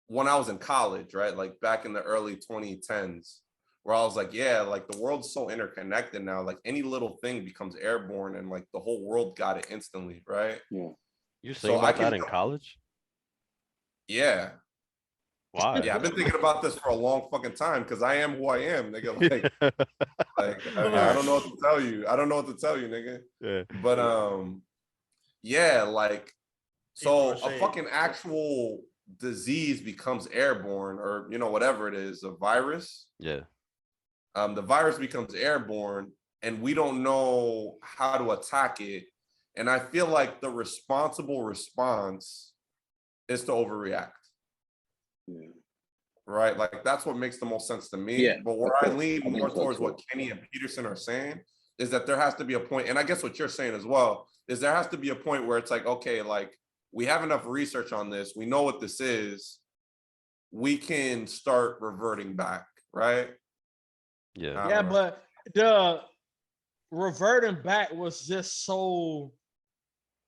Speaker 4: when I was in college, right? Like back in the early 2010s, where I was like, yeah, like the world's so interconnected now. Like any little thing becomes airborne, and like the whole world got it instantly, right?
Speaker 6: Yeah.
Speaker 2: You're saying about that in college?
Speaker 4: Yeah.
Speaker 2: Why?
Speaker 4: Yeah, I've been thinking about this for a long fucking time because I am who I am, nigga. Like I don't know what to tell you. I don't know what to tell you, nigga.
Speaker 2: Yeah.
Speaker 4: But yeah, like so a fucking actual disease becomes airborne, or you know, whatever it is, a virus.
Speaker 2: Yeah.
Speaker 4: The virus becomes airborne and we don't know how to attack it. And I feel like the responsible response is to overreact. Yeah. Right? Like that's what makes the most sense to me.
Speaker 6: Yeah.
Speaker 4: But where I lean more towards what Kenny and Peterson are saying is that there has to be a point, and I guess what you're saying as well, is there has to be a point where it's like, okay, like we have enough research on this, we know what this is, we can start reverting back, right?
Speaker 2: Yeah.
Speaker 5: Yeah, but the reverting back was just so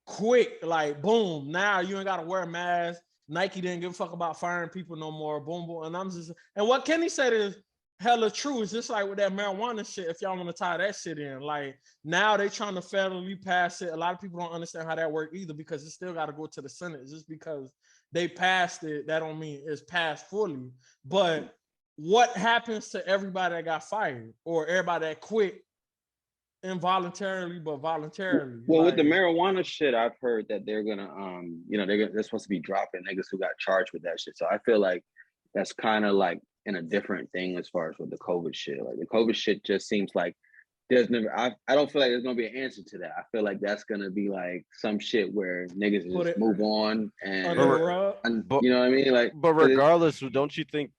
Speaker 5: quick, like boom, now you ain't gotta wear a mask. Nike didn't give a fuck about firing people no more. Boom, boom. And what Kenny said is hella true. It's just like with that marijuana shit. If y'all want to tie that shit in, like now they trying to federally pass it. A lot of people don't understand how that works either because it still got to go to the Senate. Just because they passed it, that don't mean it's passed fully. But what happens to everybody that got fired or everybody that quit involuntarily but voluntarily?
Speaker 6: Well, with the
Speaker 5: Like,
Speaker 6: marijuana shit, I've heard that they're gonna, they're supposed to be dropping niggas who got charged with that shit. So I feel like that's kind of like in a different thing as far as with the COVID shit. Like the COVID shit just seems like there's never. I don't feel like there's gonna be an answer to that. I feel like that's gonna be like some shit where niggas
Speaker 5: Put
Speaker 6: just
Speaker 5: it
Speaker 6: move on
Speaker 5: under the
Speaker 6: and,
Speaker 5: rug.
Speaker 2: But
Speaker 6: you know what I mean? Like,
Speaker 2: but
Speaker 6: 'cause
Speaker 2: regardless, don't you think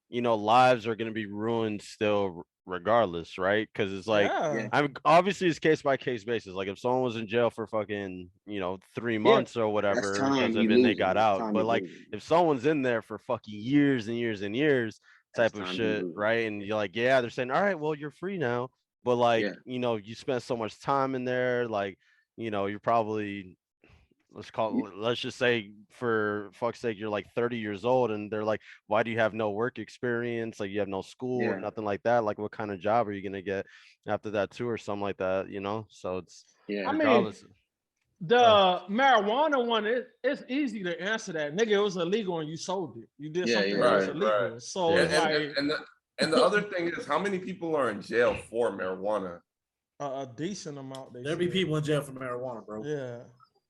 Speaker 2: lives are going to be ruined still regardless, right? Because it's like
Speaker 5: Yeah.
Speaker 2: I'm obviously it's case by case basis. Like if someone was in jail for fucking 3 months or
Speaker 6: that's
Speaker 2: whatever
Speaker 6: time
Speaker 2: because
Speaker 6: you
Speaker 2: of it and they
Speaker 6: losing.
Speaker 2: got
Speaker 6: That's
Speaker 2: out,
Speaker 6: time
Speaker 2: but
Speaker 6: you
Speaker 2: like
Speaker 6: losing.
Speaker 2: if someone's in there for fucking years and years and years
Speaker 6: That's
Speaker 2: type of
Speaker 6: time you
Speaker 2: shit,
Speaker 6: losing.
Speaker 2: right? And you're like, yeah, they're saying, all right, well you're free now, but like
Speaker 6: Yeah.
Speaker 2: you spent so much time in there, like you're probably let's just say for fuck's sake you're like 30 years old and they're like, why do you have no work experience, like you have no school or
Speaker 6: Yeah.
Speaker 2: nothing like that, like what kind of job are you going to get after that too or something like that, so it's
Speaker 6: Yeah.
Speaker 5: I mean,
Speaker 2: regardless.
Speaker 5: the marijuana one, it's easy to answer that. Nigga, it was illegal and you sold it. You did
Speaker 6: Yeah,
Speaker 5: something
Speaker 6: yeah,
Speaker 5: that was
Speaker 4: Right,
Speaker 5: illegal.
Speaker 4: right.
Speaker 5: So
Speaker 2: Yeah.
Speaker 5: it's like
Speaker 4: And the other thing is, how many people are in jail for marijuana?
Speaker 5: a decent amount.
Speaker 3: There'll be people in jail for marijuana, bro.
Speaker 5: Yeah.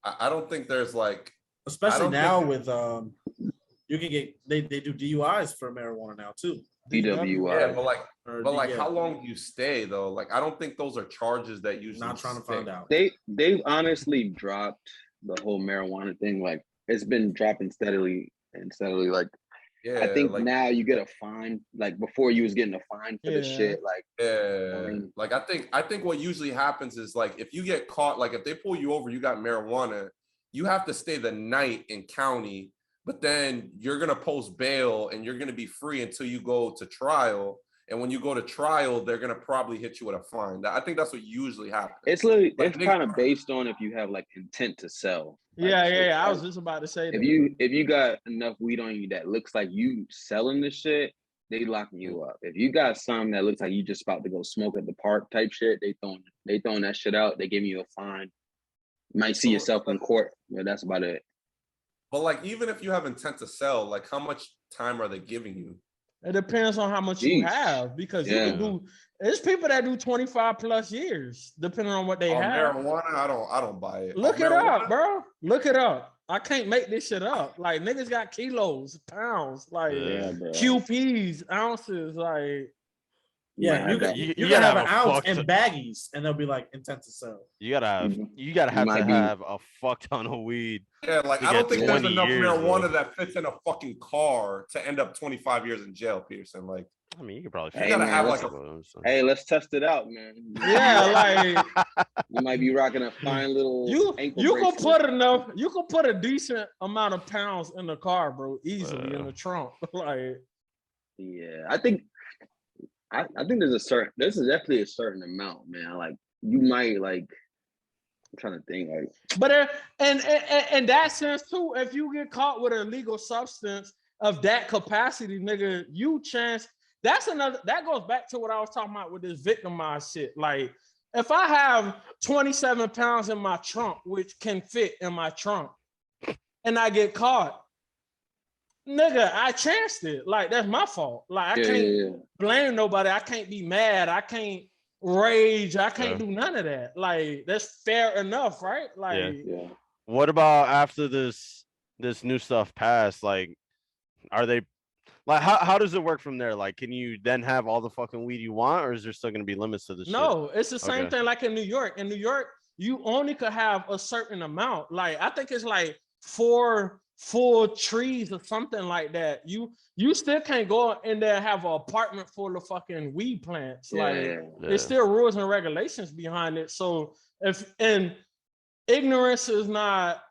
Speaker 4: I don't think there's like,
Speaker 3: Especially
Speaker 4: don't
Speaker 3: now
Speaker 4: think-
Speaker 3: with you can get they do DUIs for marijuana now too.
Speaker 6: DWI.
Speaker 4: yeah, but like,
Speaker 3: Or
Speaker 4: how
Speaker 3: yeah,
Speaker 4: long do you stay though? Like, I don't think those are charges that usually.
Speaker 3: not trying to
Speaker 4: stick.
Speaker 3: find out.
Speaker 6: They've honestly dropped the whole marijuana thing. Like it's been dropping steadily and steadily. Like
Speaker 4: Yeah,
Speaker 6: I think
Speaker 4: like,
Speaker 6: now you get a fine. Like before, you was getting a fine for the
Speaker 5: Yeah.
Speaker 6: shit. Like
Speaker 4: yeah,
Speaker 6: I mean-
Speaker 4: like I think what usually happens is like if you get caught, like if they pull you over, you got marijuana, you have to stay the night in county, but then you're gonna post bail and you're gonna be free until you go to trial. And when you go to trial, they're gonna probably hit you with a fine. I think that's what usually happens.
Speaker 6: it's literally
Speaker 4: Like,
Speaker 6: it's
Speaker 4: nigga-
Speaker 6: kind of based on if you have like intent to sell. Like,
Speaker 5: Yeah,
Speaker 6: shit.
Speaker 5: yeah. I
Speaker 6: Like,
Speaker 5: was just about to say that.
Speaker 6: if you got enough weed on you that looks like you selling the shit, they locking you up. If you got some that looks like you just about to go smoke at the park type shit, they throwing that shit out. They giving you a fine. You might see yourself in court, but that's about it.
Speaker 4: But like, even if you have intent to sell, like, how much time are they giving you?
Speaker 5: It depends on how much you
Speaker 6: Jeez.
Speaker 5: have because you
Speaker 6: Yeah.
Speaker 5: can do. There's people that do 25 plus years depending on what they
Speaker 4: On
Speaker 5: have.
Speaker 4: marijuana, I don't buy it.
Speaker 5: Look
Speaker 4: On
Speaker 5: it up,
Speaker 4: marijuana,
Speaker 5: bro. Look it up. I can't make this shit up. Like niggas got kilos, pounds, like
Speaker 6: Yeah, bro.
Speaker 5: QPs, ounces, like
Speaker 3: Yeah, you
Speaker 6: might
Speaker 3: can
Speaker 6: have
Speaker 3: you,
Speaker 2: You
Speaker 3: can have
Speaker 2: gotta
Speaker 3: an
Speaker 2: have a
Speaker 3: ounce
Speaker 2: fuck
Speaker 3: in
Speaker 2: ton-
Speaker 3: baggies, and they'll be like intent to sell.
Speaker 2: You gotta have
Speaker 6: Mhm.
Speaker 2: you gotta
Speaker 6: You
Speaker 2: have
Speaker 6: might
Speaker 2: to
Speaker 6: be-
Speaker 2: have a fuck ton of weed.
Speaker 4: yeah, like
Speaker 2: to
Speaker 4: I don't
Speaker 2: get
Speaker 4: think there's
Speaker 2: 20
Speaker 4: enough
Speaker 2: years,
Speaker 4: marijuana
Speaker 2: though.
Speaker 4: that fits in a fucking car to end up 25 years in jail, Pearson. Like,
Speaker 2: I mean, you could probably
Speaker 6: Hey,
Speaker 2: figure
Speaker 4: man,
Speaker 2: it out,
Speaker 4: let's-
Speaker 2: so.
Speaker 6: Hey, let's test it out, man.
Speaker 5: yeah, like
Speaker 6: You might be rocking a fine little
Speaker 5: you
Speaker 6: ankle
Speaker 5: you can
Speaker 6: bracelet.
Speaker 5: put enough, you can put a decent amount of pounds in the car, bro, easily in
Speaker 2: Uh.
Speaker 5: the trunk. Like
Speaker 6: Yeah, I think there's definitely a certain amount, man. Like you might like I'm trying to think like
Speaker 5: But in that sense too, if you get caught with a illegal substance of that capacity, nigga, you chance. That's another. That goes back to what I was talking about with this victimized shit. Like, if I have 27 pounds in my trunk, which can fit in my trunk, and I get caught, nigga, I chanced it. Like, that's my fault. Like, I can't blame nobody. I can't be mad. I can't rage. I can't do none of that. Like, that's fair enough, right? Like,
Speaker 6: yeah.
Speaker 2: What about after this new stuff passed? Like, are they like how does it work from there? Like, can you then have all the fucking weed you want, or is there still gonna be limits to this shit?
Speaker 5: no, it's the same
Speaker 2: Okay.
Speaker 5: thing like in New York. In New York, you only could have a certain amount. Like, I think it's like 4 full trees or something like that. You still can't go in there and have an apartment full of fucking weed plants. Like,
Speaker 2: Yeah.
Speaker 5: there's still rules and regulations behind it. So and ignorance is not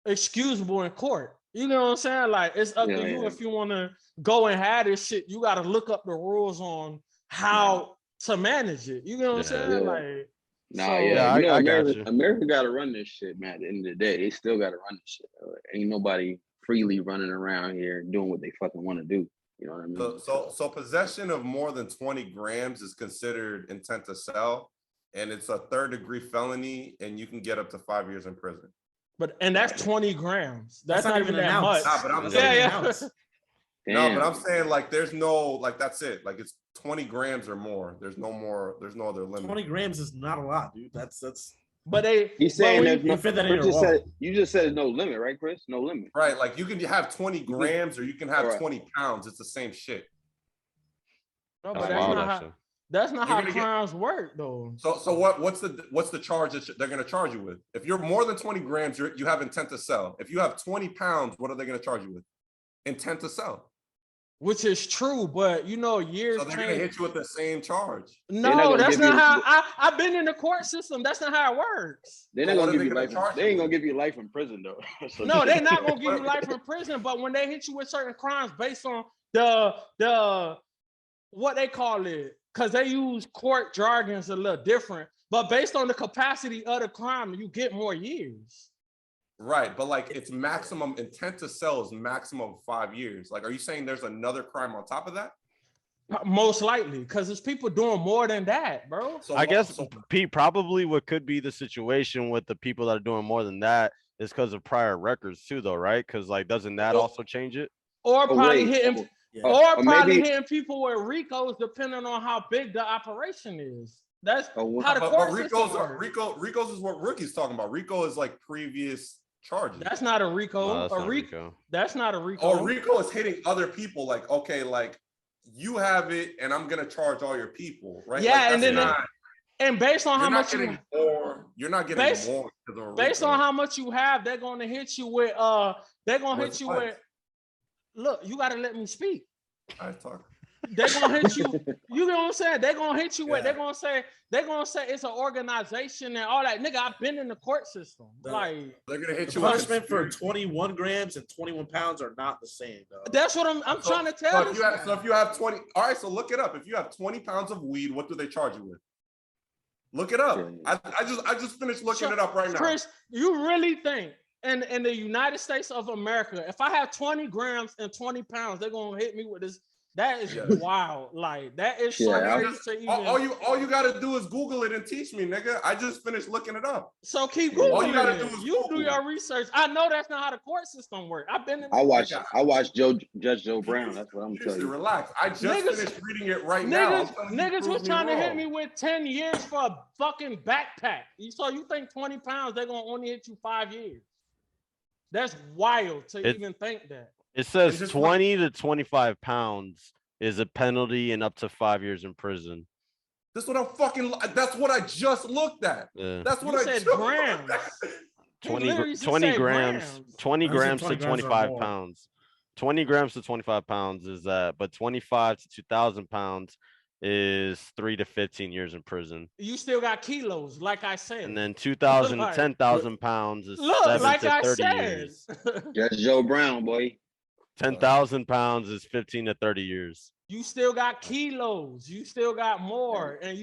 Speaker 5: excusable in court. You know what I'm saying? Like, it's up to you if you want to go and have this shit. You got to look up the rules on how to manage it. You know what I'm saying?
Speaker 6: Yeah.
Speaker 5: Like,
Speaker 6: Nah,
Speaker 5: so-
Speaker 6: yeah,
Speaker 2: I got
Speaker 6: America,
Speaker 2: you.
Speaker 6: America got to run this shit, man. At the end of the day, they still got to run this shit. Ain't nobody freely running around here doing what they fucking want to do. You know what I mean?
Speaker 4: So possession of more than 20 grams is considered intent to sell, and it's a 3rd-degree felony, and you can get up to 5 years in prison.
Speaker 5: And that's 20 grams. That's not even
Speaker 3: an
Speaker 5: that
Speaker 3: ounce.
Speaker 5: much.
Speaker 4: Nah, but I'm
Speaker 3: That's
Speaker 4: saying,
Speaker 3: not even an ounce.
Speaker 4: no, but
Speaker 6: Damn.
Speaker 4: I'm saying like there's no like that's it. Like it's 20 grams or more. There's no more. There's no other limit.
Speaker 3: 20 grams is not a lot, dude. That's.
Speaker 5: But
Speaker 6: He's saying
Speaker 3: you fit that in your wallet.
Speaker 6: you just said no limit, right, Chris? No limit.
Speaker 4: Right, like you can have 20 grams or you can have 20 pounds. It's the same shit.
Speaker 5: No, but that's not how crimes work, though.
Speaker 4: So what's the charge that they're going to charge you with? If you're more than 20 grams, you have intent to sell. If you have 20 pounds, what are they going to charge you with? Intent to sell.
Speaker 5: Which is true, but years.
Speaker 4: So they're going to hit you with the same charge.
Speaker 5: No, that's not how. I've been in the court system. That's not how it works.
Speaker 6: They're not gonna give you life. They ain't gonna give you life in prison though.
Speaker 5: No, they're not gonna give you life in prison. But when they hit you with certain crimes based on the what they call it, because they use court jargons a little different. But based on the capacity of the crime, you get more years.
Speaker 4: Right, but like it's maximum intent to sell is maximum 5 years. Like, are you saying there's another crime on top of that?
Speaker 5: Most likely, because there's people doing more than that, bro.
Speaker 2: So I guess Pete, probably what could be the situation with the people that are doing more than that is because of prior records too, though, right? Because like, doesn't that also change it?
Speaker 5: Or probably hitting, hitting people with RICOs, depending on how big the operation is. That's how the court system works.
Speaker 4: RICO's is what Rookie's talking about. RICO is like previous charges.
Speaker 5: That's not a RICO.
Speaker 2: No, that's not RICO.
Speaker 5: That's not a RICO.
Speaker 4: Oh, RICO is hitting other people. Like, okay, like you have it, and I'm gonna charge all your people, right?
Speaker 5: Yeah,
Speaker 4: like,
Speaker 5: and then and based on how much
Speaker 4: you're not getting more.
Speaker 5: Based on how much you have, they're gonna hit you with. They're gonna hit you with. Look, you gotta let me speak.
Speaker 4: I talk.
Speaker 5: They're gonna hit you. You know what I'm saying? They're gonna hit you with. They're gonna say it's an organization and all that. Nigga, I've been in the court system. Like
Speaker 4: they're gonna hit you.
Speaker 3: Punishment for 21 grams and 21 pounds are not the same, though.
Speaker 5: That's what I'm trying to tell you.
Speaker 4: So if you have 20, all right. So look it up. If you have 20 pounds of weed, what do they charge you with? Look it up. I just finished looking it up right now.
Speaker 5: Chris, you really think in the United States of America, if I have 20 grams and 20 pounds, they're gonna hit me with this? That is wild. Like that is so crazy to even...
Speaker 4: all you gotta do is Google it and teach me, nigga. I just finished looking it up.
Speaker 5: So keep Googling.
Speaker 4: All you gotta do is
Speaker 5: do your research. I know that's not how the court system works. I've been in
Speaker 6: I watched Judge Joe Brown. That's what I'm telling you.
Speaker 4: Relax. I just finished reading it right now.
Speaker 5: Niggas was trying to hit me with 10 years for a fucking backpack. So you think 20 pounds, they're gonna only hit you 5 years? That's wild to even think that.
Speaker 2: It says 20 to 25 pounds is a penalty and up to 5 years in prison.
Speaker 4: That's what that's what I just looked at.
Speaker 2: Yeah.
Speaker 4: That's what
Speaker 5: you
Speaker 4: I
Speaker 5: said
Speaker 4: just
Speaker 5: grams.
Speaker 2: 20 grams to 25 pounds. 20 grams to 25 pounds is that, but 25 to 2,000 pounds is 3 to 15 years in prison.
Speaker 5: You still got kilos, like I said.
Speaker 2: And then 2,000 to 10,000 pounds is 7 to 30 years.
Speaker 6: Judge Joe Brown, boy.
Speaker 2: 10,000 pounds is 15 to 30 years.
Speaker 5: You still got kilos. You still got more. And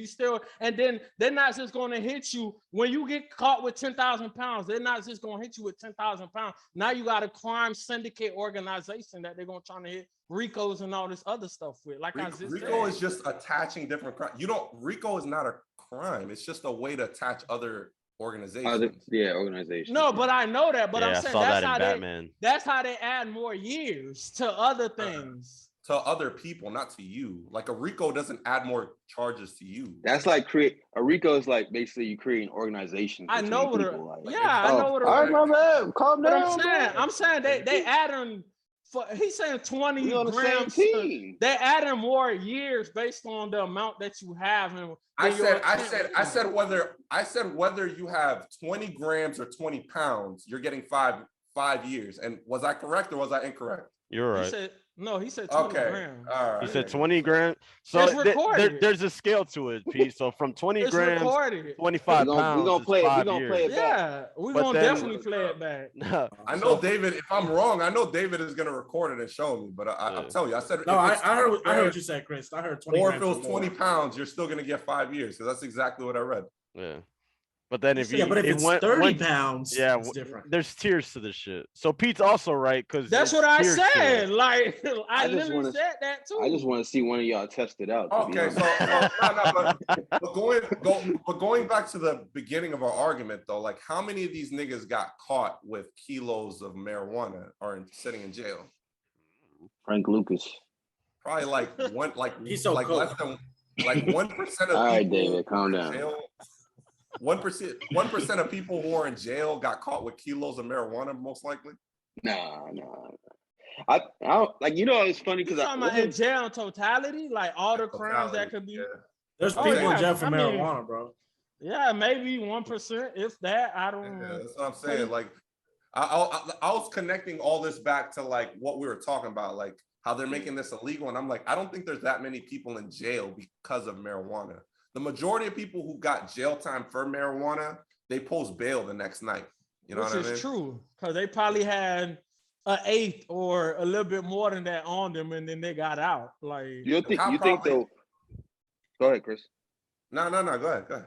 Speaker 5: then they're not just going to hit you when you get caught with 10,000 pounds. They're not just going to hit you with 10,000 pounds. Now you got a crime syndicate organization that they're going to try to hit RICOs and all this other stuff with. Like
Speaker 4: RICO is just attaching different crimes. RICO is not a crime. It's just a way to attach other organizations.
Speaker 6: Organizations.
Speaker 5: No, but I know that. But I'm saying that's how they add more years to other things.
Speaker 4: To other people, not to you. Like a RICO doesn't add more charges to you.
Speaker 6: That's like a RICO is like basically you create an organization.
Speaker 5: I know what I know what
Speaker 6: all right, my man. Calm down.
Speaker 5: I'm saying they add on. He's saying 20 grams. They add in more years based on the amount that you have. And
Speaker 4: I said whether you have 20 grams or 20 pounds, you're getting five years. And was I correct or was I incorrect?
Speaker 2: You're right.
Speaker 5: He said 20 grams.
Speaker 4: All right.
Speaker 2: He said 20 grams. So there's a scale to it, Pete. So from 20 grams, 25 pounds. We're gonna play
Speaker 6: it back.
Speaker 5: Yeah, we're gonna definitely play it back.
Speaker 4: I know David, if I'm wrong, I know David is gonna record it and show me, but I'm telling you, I said
Speaker 3: I heard what you said, Chris. I heard 20
Speaker 4: or if it was 20 pounds, you're still gonna get 5 years. So that's exactly what I read.
Speaker 2: Yeah. But then if
Speaker 3: Yeah, but if
Speaker 2: it
Speaker 3: it's
Speaker 2: went
Speaker 3: 30 pounds,
Speaker 2: yeah,
Speaker 3: it's different.
Speaker 2: there's tiers to this shit. So Pete's also right because
Speaker 5: That's what I said. Like I
Speaker 6: just
Speaker 5: literally
Speaker 6: wanna-
Speaker 5: said that too.
Speaker 6: I just want to see one of y'all test it out. to be
Speaker 4: Okay,
Speaker 6: honest.
Speaker 4: but going back to the beginning of our argument though, like how many of these niggas got caught with kilos of marijuana or sitting in jail?
Speaker 6: Frank Lucas.
Speaker 4: Probably like one, like
Speaker 3: He's so
Speaker 4: like
Speaker 3: cool.
Speaker 4: less than like 1% of
Speaker 6: All right,
Speaker 4: people
Speaker 6: David, calm down.
Speaker 4: in jail. 1% of people who are in jail got caught with kilos of marijuana, most likely.
Speaker 6: Nah. I like it's funny
Speaker 5: You
Speaker 6: because
Speaker 5: talking about in jail in totality, like all the crimes that
Speaker 4: Totality,
Speaker 5: could be.
Speaker 4: yeah.
Speaker 3: There's
Speaker 5: Oh,
Speaker 3: people
Speaker 5: yeah,
Speaker 3: in jail for
Speaker 5: I mean-
Speaker 3: marijuana, bro.
Speaker 5: Yeah, maybe 1%, if that. I don't.
Speaker 4: Yeah, that's what I'm saying. Like, I was connecting all this back to like what we were talking about, like how they're making this illegal, and I'm like, I don't think there's that many people in jail because of marijuana. The majority of people who got jail time for marijuana, they post bail the next night. You know
Speaker 5: Which
Speaker 4: what I mean?
Speaker 5: is true, because they probably had an eighth or a little bit more than that on them, and then they got out. Like
Speaker 6: you think
Speaker 4: probably-
Speaker 6: though. Go ahead, Chris.
Speaker 4: No, go ahead.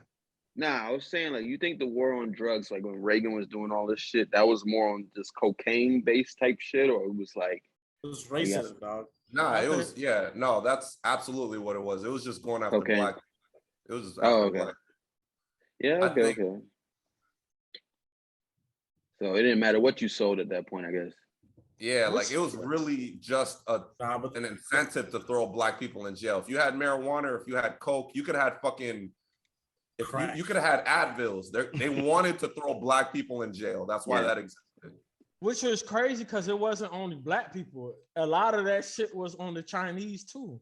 Speaker 6: Nah, I was saying like you think the war on drugs, like when Reagan was doing all this shit, that was more on just cocaine based type shit, or it was like
Speaker 3: It was racism, dog.
Speaker 4: No, it was no, that's absolutely what it was. It was just going after
Speaker 6: Okay.
Speaker 4: black. It was just after
Speaker 6: okay.
Speaker 4: black.
Speaker 6: Yeah,
Speaker 4: I
Speaker 6: okay.
Speaker 4: think-
Speaker 6: So it didn't matter what you sold at that point, I guess.
Speaker 4: Yeah, like it was really just
Speaker 3: Nah, but
Speaker 4: an incentive to throw black people in jail. If you had marijuana or if you had coke, you could have had fucking. If
Speaker 3: Crack.
Speaker 4: you could have had Advils. They wanted to throw black people in jail. That's why
Speaker 6: Yeah.
Speaker 4: that existed.
Speaker 5: which is crazy because it wasn't only black people. A lot of that shit was on the Chinese too.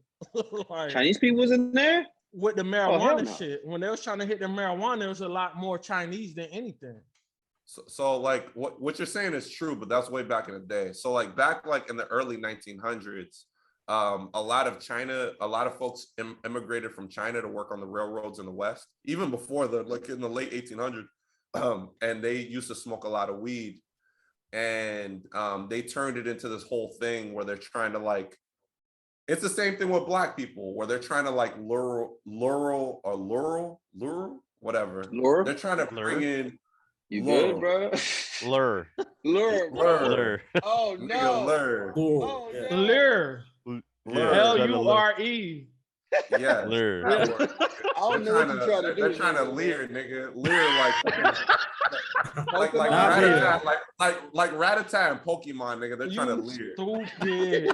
Speaker 5: Like,
Speaker 6: Chinese people was in there?
Speaker 5: with the
Speaker 6: hell
Speaker 5: marijuana
Speaker 6: no.
Speaker 5: shit. When they was trying to hit the marijuana, there was a lot more Chinese than anything.
Speaker 4: So like what you're saying is true, but that's way back in the day. So like back like in the early 1900s, a lot of folks immigrated from China to work on the railroads in the West, even before like in the late 1800s, and they used to smoke a lot of weed, and they turned it into this whole thing where they're trying to like, it's the same thing with black people where they're trying to like lure, whatever.
Speaker 6: Lure?
Speaker 4: They're trying to bring in.
Speaker 6: You
Speaker 4: Lure.
Speaker 6: good, bro?
Speaker 2: Lure.
Speaker 6: Lure, bro.
Speaker 2: Lure.
Speaker 6: Oh
Speaker 4: Nigga,
Speaker 6: no.
Speaker 4: lure.
Speaker 6: Oh
Speaker 3: yeah.
Speaker 6: no.
Speaker 5: Lure.
Speaker 4: Lure.
Speaker 5: L-U-R-E.
Speaker 4: Yeah.
Speaker 2: Lure.
Speaker 4: that word.
Speaker 6: I don't know what you're trying to do.
Speaker 4: They're trying to
Speaker 6: nigga.
Speaker 4: leer, nigga. Leer like
Speaker 3: Not
Speaker 4: Rattata, like Rattata and Pokemon, nigga. They're trying to leer.
Speaker 5: Stupid.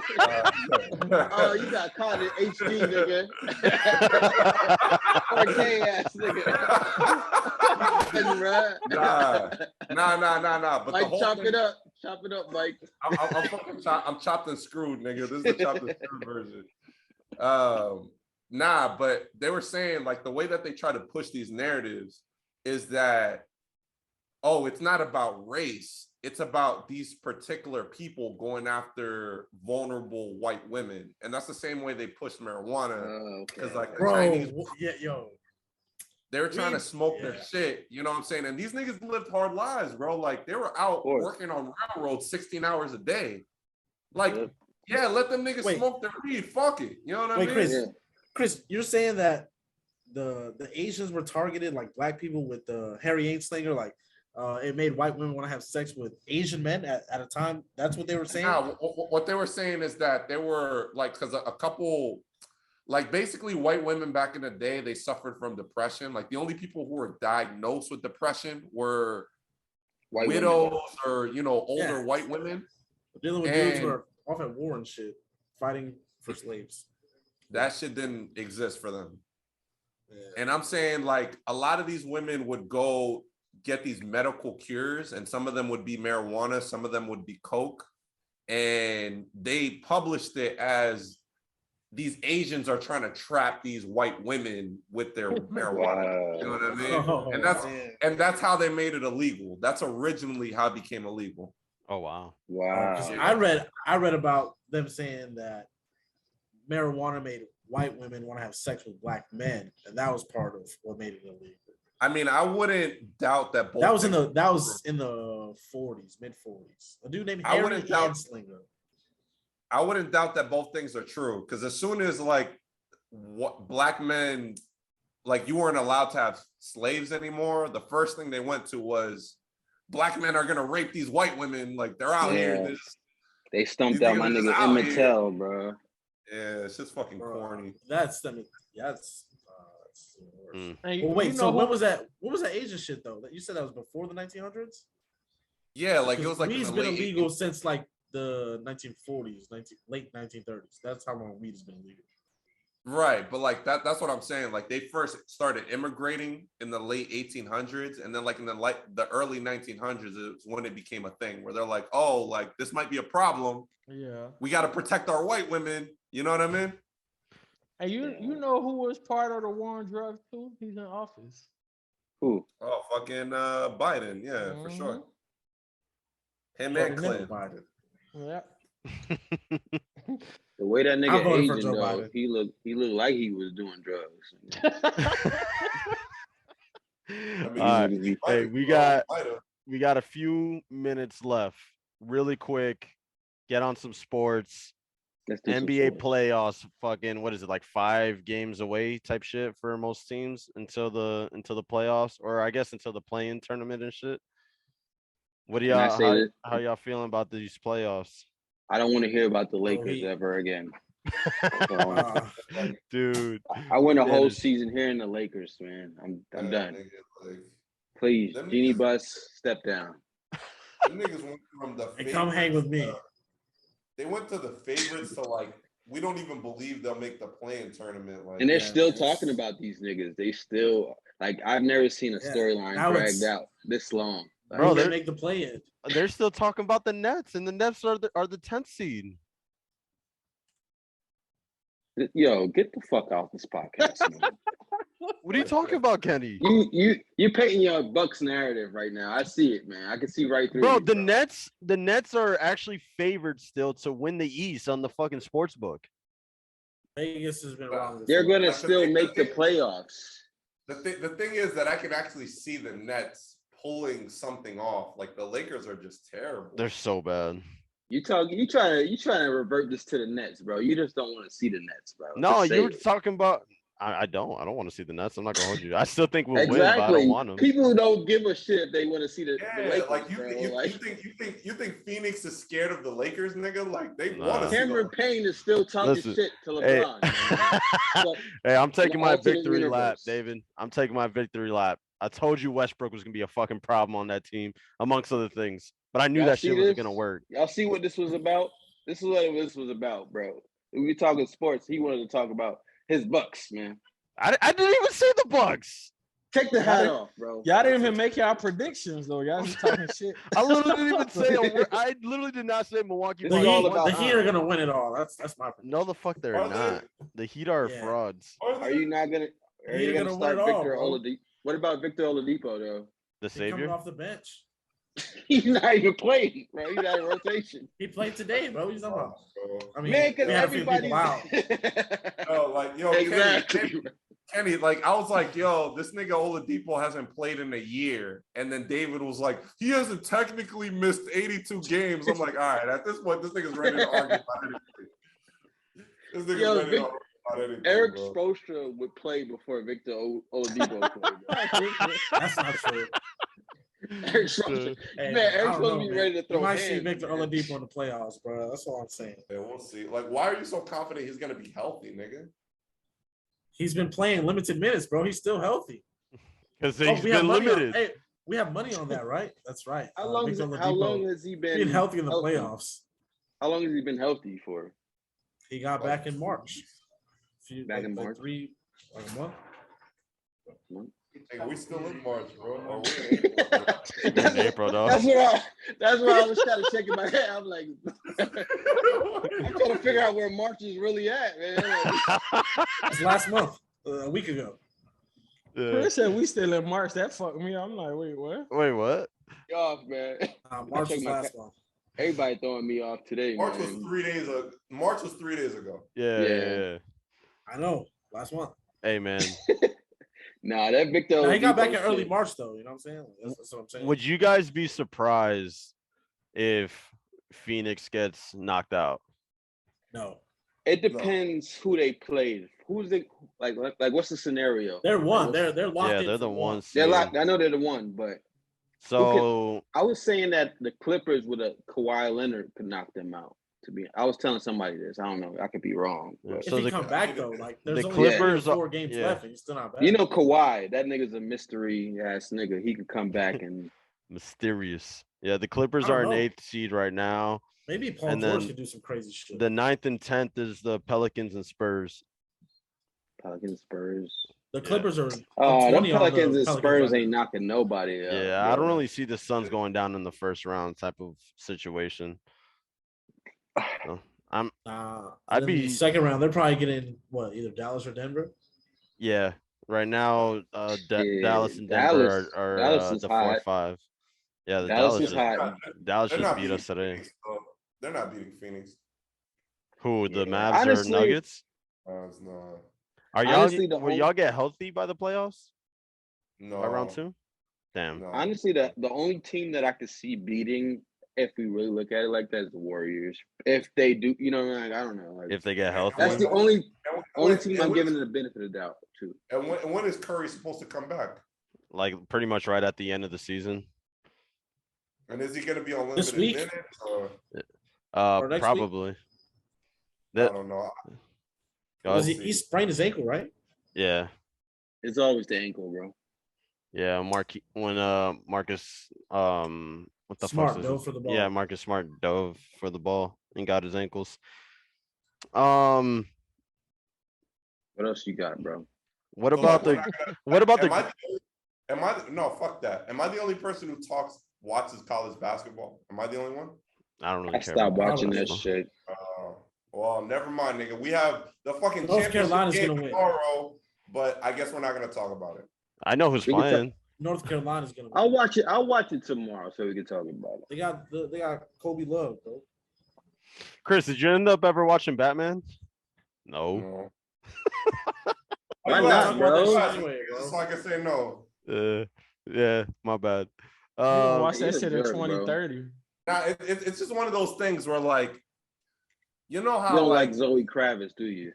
Speaker 6: Oh, you got caught in HD, nigga. 4K ass nigga. Nah. But
Speaker 4: the
Speaker 6: Mike,
Speaker 4: whole
Speaker 6: chop
Speaker 4: thing,
Speaker 6: it up. Chop it up, Mike.
Speaker 4: I'm chopped and screwed, nigga. This is the chopped and screwed version. But they were saying like the way that they try to push these narratives is that, oh, it's not about race. It's about these particular people going after vulnerable white women. And that's the same way they push marijuana. Because like the
Speaker 3: Bro,
Speaker 4: Chinese,
Speaker 3: yeah, yo.
Speaker 4: they were trying to smoke their shit. You know what I'm saying? And these niggas lived hard lives, bro. Like they were out working on railroads 16 hours a day. Like, yeah, let them niggas smoke their weed. Fuck it. You know what I mean?
Speaker 3: Chris, you're saying that the Asians were targeted like black people with the Harry Ainsley, like it made white women want to have sex with Asian men at a time. That's what they were saying.
Speaker 4: Nah, what they were saying is that they were like, because a couple, like basically white women back in the day, they suffered from depression. Like the only people who were diagnosed with depression were
Speaker 6: White
Speaker 4: widows
Speaker 6: women.
Speaker 4: or older white women.
Speaker 3: Dealing with dudes who are off at war and shit, fighting for slaves.
Speaker 4: That shit didn't exist for them. Yeah. And I'm saying like a lot of these women would go get these medical cures, and some of them would be marijuana, some of them would be coke, and they published it as these Asians are trying to trap these white women with their marijuana. You know what I mean? And that's how they made it illegal. That's originally how it became illegal.
Speaker 2: Oh wow.
Speaker 6: Wow.
Speaker 3: I read about them saying that marijuana made white women want to have sex with black men, and that was part of what made it illegal.
Speaker 4: I mean, I wouldn't doubt that.
Speaker 3: That was in the 40s, mid 40s. A dude named Harry Anslinger.
Speaker 4: I wouldn't doubt that both things are true, because as soon as like what black men like you weren't allowed to have slaves anymore, the first thing they went to was black men are gonna rape these white women. Like they're out here.
Speaker 6: They stumped
Speaker 4: these
Speaker 6: out my
Speaker 4: niggas
Speaker 6: nigga
Speaker 4: just out
Speaker 6: Emmett
Speaker 4: here.
Speaker 6: Till, bro.
Speaker 4: Yeah, it's just fucking corny.
Speaker 3: That's the worst.
Speaker 5: Hey,
Speaker 3: Well, wait,
Speaker 5: you
Speaker 3: so
Speaker 5: know
Speaker 3: when
Speaker 5: who-
Speaker 3: was that? What was that Asian shit though? You said that was before the 1900s.
Speaker 4: Yeah, like it was like in
Speaker 3: weed's
Speaker 4: the
Speaker 3: been
Speaker 4: late
Speaker 3: illegal
Speaker 4: 80s.
Speaker 3: since like the 1940s, late 1930s. That's how long weed has been illegal.
Speaker 4: Right, but like that's what I'm saying. Like they first started immigrating in the late 1800s, and then like in the early 1900s is when it became a thing where they're like, oh, like this might be a problem.
Speaker 5: Yeah.
Speaker 4: We got to protect our white women. You know what I mean?
Speaker 5: And you know who was part of the war on drugs too? He's in office.
Speaker 6: Who?
Speaker 4: Oh, fucking Biden. Yeah, for sure. Him and Clinton.
Speaker 3: Biden.
Speaker 5: Yeah.
Speaker 6: The way that
Speaker 3: I
Speaker 6: nigga
Speaker 3: voted for
Speaker 6: Asian
Speaker 3: Joe
Speaker 6: though,
Speaker 3: Biden.
Speaker 6: he looked like he was doing drugs.
Speaker 4: I mean,
Speaker 2: All right.
Speaker 4: he might
Speaker 2: Hey,
Speaker 4: have-
Speaker 2: we
Speaker 4: well,
Speaker 2: got
Speaker 4: he might have.
Speaker 2: we got a few minutes left. Really quick, get on some sports.
Speaker 6: Let's do some
Speaker 2: NBA
Speaker 6: sports.
Speaker 2: playoffs, fucking what is it, like 5 games away type shit for most teams until the playoffs, or I guess until the play-in tournament and shit. What do
Speaker 6: Can I
Speaker 2: y'all
Speaker 6: say this?
Speaker 2: how y'all feeling about these playoffs?
Speaker 6: I don't want to hear about the Lakers
Speaker 3: he-
Speaker 6: ever again.
Speaker 2: Dude,
Speaker 6: I went a whole
Speaker 2: Dennis.
Speaker 6: season here in the Lakers, man. I'm done.
Speaker 4: Nigga, like,
Speaker 6: Please,
Speaker 4: them
Speaker 6: Genie
Speaker 4: niggas-
Speaker 6: Bus, step down.
Speaker 4: them niggas went from the
Speaker 3: Hey, come hang with me.
Speaker 4: They went to the favorites to like we don't even believe they'll make the play-in tournament. Like,
Speaker 6: And they're
Speaker 3: Yeah,
Speaker 6: still
Speaker 3: man,
Speaker 6: talking
Speaker 3: it's-
Speaker 6: about these niggas. They still like I've never seen a
Speaker 3: Yeah,
Speaker 6: storyline
Speaker 3: now
Speaker 6: dragged
Speaker 3: it's-
Speaker 6: out this long. Like,
Speaker 2: Bro,
Speaker 3: they
Speaker 2: they're-
Speaker 3: make the play in.
Speaker 2: They're still talking about the Nets, and the Nets are the 10th seed.
Speaker 6: yo, get the fuck off this podcast, man.
Speaker 2: What are you talking about, Kenny?
Speaker 6: You're painting your Bucks narrative right now. I see it, man. I can see right through
Speaker 2: Bro,
Speaker 6: you,
Speaker 2: the Nets are actually favored still to win the East on the fucking sports book.
Speaker 3: Vegas has been wrong.
Speaker 6: They're
Speaker 3: before.
Speaker 6: gonna
Speaker 4: That's the
Speaker 6: still
Speaker 4: thing,
Speaker 6: make the
Speaker 4: the thing.
Speaker 6: playoffs.
Speaker 4: the thing is that I can actually see the Nets pulling something off. Like the Lakers are just terrible.
Speaker 2: They're so bad.
Speaker 6: You trying to revert this to the Nets, bro. You just don't want to see the Nets, bro.
Speaker 2: No,
Speaker 6: Just say
Speaker 2: you were
Speaker 6: it.
Speaker 2: talking about. I don't want to see the Nets. I'm not gonna hold you. I still think we'll win, but I
Speaker 6: Exactly.
Speaker 2: don't want them.
Speaker 6: People don't give a shit if they want to see the
Speaker 4: Yeah,
Speaker 6: Lakers,
Speaker 4: like
Speaker 6: bro.
Speaker 4: you
Speaker 6: Like,
Speaker 4: think Phoenix is scared of the Lakers, nigga? Like they
Speaker 2: Nah.
Speaker 4: want to see
Speaker 6: Cameron
Speaker 4: the
Speaker 6: Payne is still talking
Speaker 2: Listen,
Speaker 6: shit to
Speaker 2: hey.
Speaker 6: LeBron. man. But
Speaker 2: Hey, I'm taking my
Speaker 6: alternate
Speaker 2: victory lap,
Speaker 6: universe.
Speaker 2: David. I'm taking my victory lap. I told you Westbrook was gonna be a fucking problem on that team, amongst other things. But I knew
Speaker 6: Y'all
Speaker 2: that
Speaker 6: see
Speaker 2: shit wasn't
Speaker 6: this?
Speaker 2: gonna work.
Speaker 6: Y'all see what this was about? This is what this was about, bro. If we talking sports, he wanted to talk about his Bucks, man.
Speaker 2: I didn't even say the Bucks.
Speaker 6: Take the hat off, bro.
Speaker 5: Y'all didn't even make y'all predictions though. Y'all just talking shit.
Speaker 2: I literally didn't even say a word. I literally did not say Milwaukee.
Speaker 6: This
Speaker 3: The
Speaker 6: is
Speaker 2: Bucks
Speaker 6: all
Speaker 3: Heat,
Speaker 2: won.
Speaker 6: about
Speaker 3: the Heat are gonna win it all. That's my prediction.
Speaker 2: No, the fuck they're
Speaker 4: Are they?
Speaker 2: not. The Heat are
Speaker 3: Yeah.
Speaker 2: frauds.
Speaker 6: Are you not gonna? Are
Speaker 3: You're
Speaker 6: you gonna
Speaker 3: gonna
Speaker 6: start
Speaker 3: win it all,
Speaker 6: Victor
Speaker 3: bro.
Speaker 6: Oladipo? What about Victor Oladipo though?
Speaker 2: The
Speaker 3: He's coming
Speaker 2: savior.
Speaker 3: off the bench.
Speaker 6: He's not even playing, bro. He's out of rotation.
Speaker 3: He played today, bro. He's talking about.
Speaker 4: Bro.
Speaker 3: I mean,
Speaker 6: Man, because
Speaker 3: we had a few
Speaker 6: everybody's
Speaker 3: people out.
Speaker 4: Yo, like yo,
Speaker 6: exactly.
Speaker 4: Kenny, like I was like, yo, this nigga Oladipo hasn't played in a year, and then David was like, he hasn't technically missed 82 games. I'm like, all right, at this point, this nigga's ready to argue about anything. This nigga's
Speaker 6: Yo,
Speaker 4: ready to argue about anything.
Speaker 6: Eric
Speaker 4: bro.
Speaker 6: Spoelstra would play before Victor Oladipo played. bro.
Speaker 3: That's not true.
Speaker 6: Eric Spoelstra.
Speaker 3: Hey,
Speaker 6: Man,
Speaker 3: I
Speaker 6: Eric's
Speaker 3: don't
Speaker 6: supposed to
Speaker 3: know,
Speaker 6: be
Speaker 3: man.
Speaker 6: ready to
Speaker 3: You
Speaker 6: throw
Speaker 3: might
Speaker 6: hands.
Speaker 3: see Victor
Speaker 6: man.
Speaker 3: Oladipo in the playoffs, bro. That's all I'm saying.
Speaker 4: Yeah, we'll see. Like, why are you so confident he's gonna be healthy, nigga?
Speaker 3: He's been playing limited minutes, bro. He's still healthy.
Speaker 2: Because
Speaker 3: Oh,
Speaker 2: he's
Speaker 3: we have
Speaker 2: been
Speaker 3: money
Speaker 2: limited.
Speaker 3: on. Hey, we have money on that, right? That's right.
Speaker 6: How long
Speaker 3: Victor
Speaker 6: has he been
Speaker 3: being healthy in the
Speaker 6: healthy?
Speaker 3: playoffs?
Speaker 6: How long has he been healthy for?
Speaker 3: He got back in March.
Speaker 6: Back in March?
Speaker 3: Like a month.
Speaker 4: Hey, we still in March, bro. Or we in April.
Speaker 2: We're in April, though.
Speaker 6: That's what I was trying to check in my head. I'm like, I'm trying to figure out where March is really at, man. Like,
Speaker 3: It's last month, a week ago.
Speaker 2: Yeah.
Speaker 5: Chris said we still in March. That fucked me. I'm like, wait, what?
Speaker 2: Wait, what?
Speaker 6: get off, man.
Speaker 3: March
Speaker 6: checked
Speaker 3: was
Speaker 6: my
Speaker 3: last month.
Speaker 6: Everybody throwing me off today,
Speaker 4: March was
Speaker 6: man.
Speaker 4: 3 days ago. March was 3 days ago.
Speaker 2: Yeah,
Speaker 6: Yeah.
Speaker 2: yeah.
Speaker 3: I know. Last month.
Speaker 2: Hey, man.
Speaker 6: Nah, that Victor.
Speaker 3: Now, he got
Speaker 6: Oladipo
Speaker 3: back in early
Speaker 6: shit.
Speaker 3: March, though. You know what I'm saying? That's what I'm saying.
Speaker 2: Would you guys be surprised if Phoenix gets knocked out?
Speaker 3: No.
Speaker 6: It depends who they played. Who's the like what's the scenario?
Speaker 3: They're one.
Speaker 6: Like,
Speaker 3: They're locked
Speaker 2: Yeah,
Speaker 3: in.
Speaker 2: they're
Speaker 3: for
Speaker 2: the
Speaker 3: one.
Speaker 2: ones.
Speaker 6: they're locked. I know they're the one, but
Speaker 2: So
Speaker 6: I was saying that the Clippers with a Kawhi Leonard could knock them out. I was telling somebody this. I don't know. I could be wrong. But,
Speaker 3: If
Speaker 2: So
Speaker 3: he
Speaker 2: the-
Speaker 3: come back though, like there's
Speaker 2: the
Speaker 3: only 3 or
Speaker 2: Clippers are-
Speaker 3: 4 games
Speaker 2: yeah.
Speaker 3: left, and he's still not back.
Speaker 6: you know, Kawhi, that nigga's a mystery ass nigga. He could come back and
Speaker 2: mysterious. Yeah, the Clippers
Speaker 3: I don't
Speaker 2: are an
Speaker 3: know.
Speaker 2: 8th seed right now.
Speaker 3: Maybe Paul
Speaker 2: and
Speaker 3: George
Speaker 2: then
Speaker 3: could do some crazy shit.
Speaker 2: The 9th and 10th is the Pelicans and Spurs.
Speaker 6: Pelicans, Spurs.
Speaker 3: The Clippers are.
Speaker 6: Them
Speaker 3: 20 on the
Speaker 6: Pelicans and
Speaker 3: Pelicans
Speaker 6: Spurs
Speaker 3: right
Speaker 6: ain't
Speaker 3: now.
Speaker 6: knocking nobody.
Speaker 2: Yeah, I don't really see the Suns going down in the first round type of situation. So, I'd
Speaker 3: And then
Speaker 2: be-
Speaker 3: the second round. They're probably getting what, either Dallas or Denver.
Speaker 2: yeah, right now,
Speaker 6: Shit,
Speaker 2: Dallas and Denver
Speaker 6: Dallas-
Speaker 2: are
Speaker 6: Dallas is
Speaker 2: the
Speaker 6: hot.
Speaker 2: 4-5. Yeah, the
Speaker 6: Dallas
Speaker 2: Dallas
Speaker 6: is hot.
Speaker 2: Dallas
Speaker 4: They're
Speaker 2: just
Speaker 4: not
Speaker 2: beat
Speaker 4: beating
Speaker 2: us today.
Speaker 4: Phoenix, though. They're not beating Phoenix.
Speaker 2: Who, the
Speaker 6: Yeah,
Speaker 2: Mavs
Speaker 6: honestly-
Speaker 2: or Nuggets?
Speaker 4: It's not.
Speaker 2: Are y'all
Speaker 6: honestly, the
Speaker 2: will
Speaker 6: only-
Speaker 2: y'all get healthy by the playoffs?
Speaker 4: No.
Speaker 2: By round 2? Damn.
Speaker 4: No.
Speaker 6: Honestly, the only team that I could see beating, if we really look at it like that, is the Warriors. If they do, you know, like, I don't know. Like,
Speaker 2: If they get healthy.
Speaker 6: that's the
Speaker 4: And
Speaker 6: only
Speaker 4: when-
Speaker 6: team
Speaker 4: and
Speaker 6: I'm
Speaker 4: when
Speaker 6: giving
Speaker 4: is-
Speaker 6: it the benefit of the doubt to.
Speaker 4: And when is Curry supposed to come back?
Speaker 2: Like pretty much right at the end of the season.
Speaker 4: And is he going to be on
Speaker 3: This
Speaker 4: limited
Speaker 3: week?
Speaker 4: minutes? Or
Speaker 3: Or next week?
Speaker 2: Probably.
Speaker 4: I
Speaker 2: That
Speaker 4: don't know.
Speaker 3: Because
Speaker 4: see.
Speaker 3: he sprained his ankle, right?
Speaker 2: yeah.
Speaker 6: It's always the ankle, bro.
Speaker 2: Yeah, when Marcus what the
Speaker 3: Smart
Speaker 2: fuck is
Speaker 3: dove
Speaker 2: it?
Speaker 3: for the ball.
Speaker 2: Yeah, Marcus Smart dove for the ball and got his ankles. What
Speaker 6: What else you got, bro?
Speaker 2: about
Speaker 4: So, like,
Speaker 2: the
Speaker 4: we're not gonna-
Speaker 2: what about
Speaker 4: Am
Speaker 2: the
Speaker 4: I the no, fuck that. Am I the only person who watches college basketball? Am I the only one?
Speaker 2: I don't really
Speaker 6: I
Speaker 2: care
Speaker 6: stopped
Speaker 2: about
Speaker 6: watching that
Speaker 2: basketball.
Speaker 6: shit.
Speaker 4: Well, never mind, nigga. We have the fucking
Speaker 3: North
Speaker 4: championship
Speaker 3: Carolina's
Speaker 4: game
Speaker 3: gonna win.
Speaker 4: tomorrow, but I guess we're not gonna talk about it.
Speaker 2: I know who's
Speaker 6: We can
Speaker 2: playing.
Speaker 3: North Carolina's gonna.
Speaker 6: I'll watch it. I'll watch it tomorrow so we can talk about it.
Speaker 3: They got Kobe Love, bro.
Speaker 2: Chris, did you end up ever watching Batman? No.
Speaker 4: No.
Speaker 6: Why
Speaker 4: you
Speaker 6: not,
Speaker 4: ask?
Speaker 6: bro?
Speaker 4: You ask,
Speaker 3: Anyway, bro.
Speaker 4: Just so I can say no.
Speaker 2: Yeah, my bad.
Speaker 5: You gonna watch
Speaker 6: you're
Speaker 5: that
Speaker 6: a
Speaker 5: shit in
Speaker 6: jerk, bro.
Speaker 5: 2030.
Speaker 4: Nah, it's just one of those things where, like, you know how
Speaker 6: You don't
Speaker 4: like
Speaker 6: like Zoe Kravitz, do you?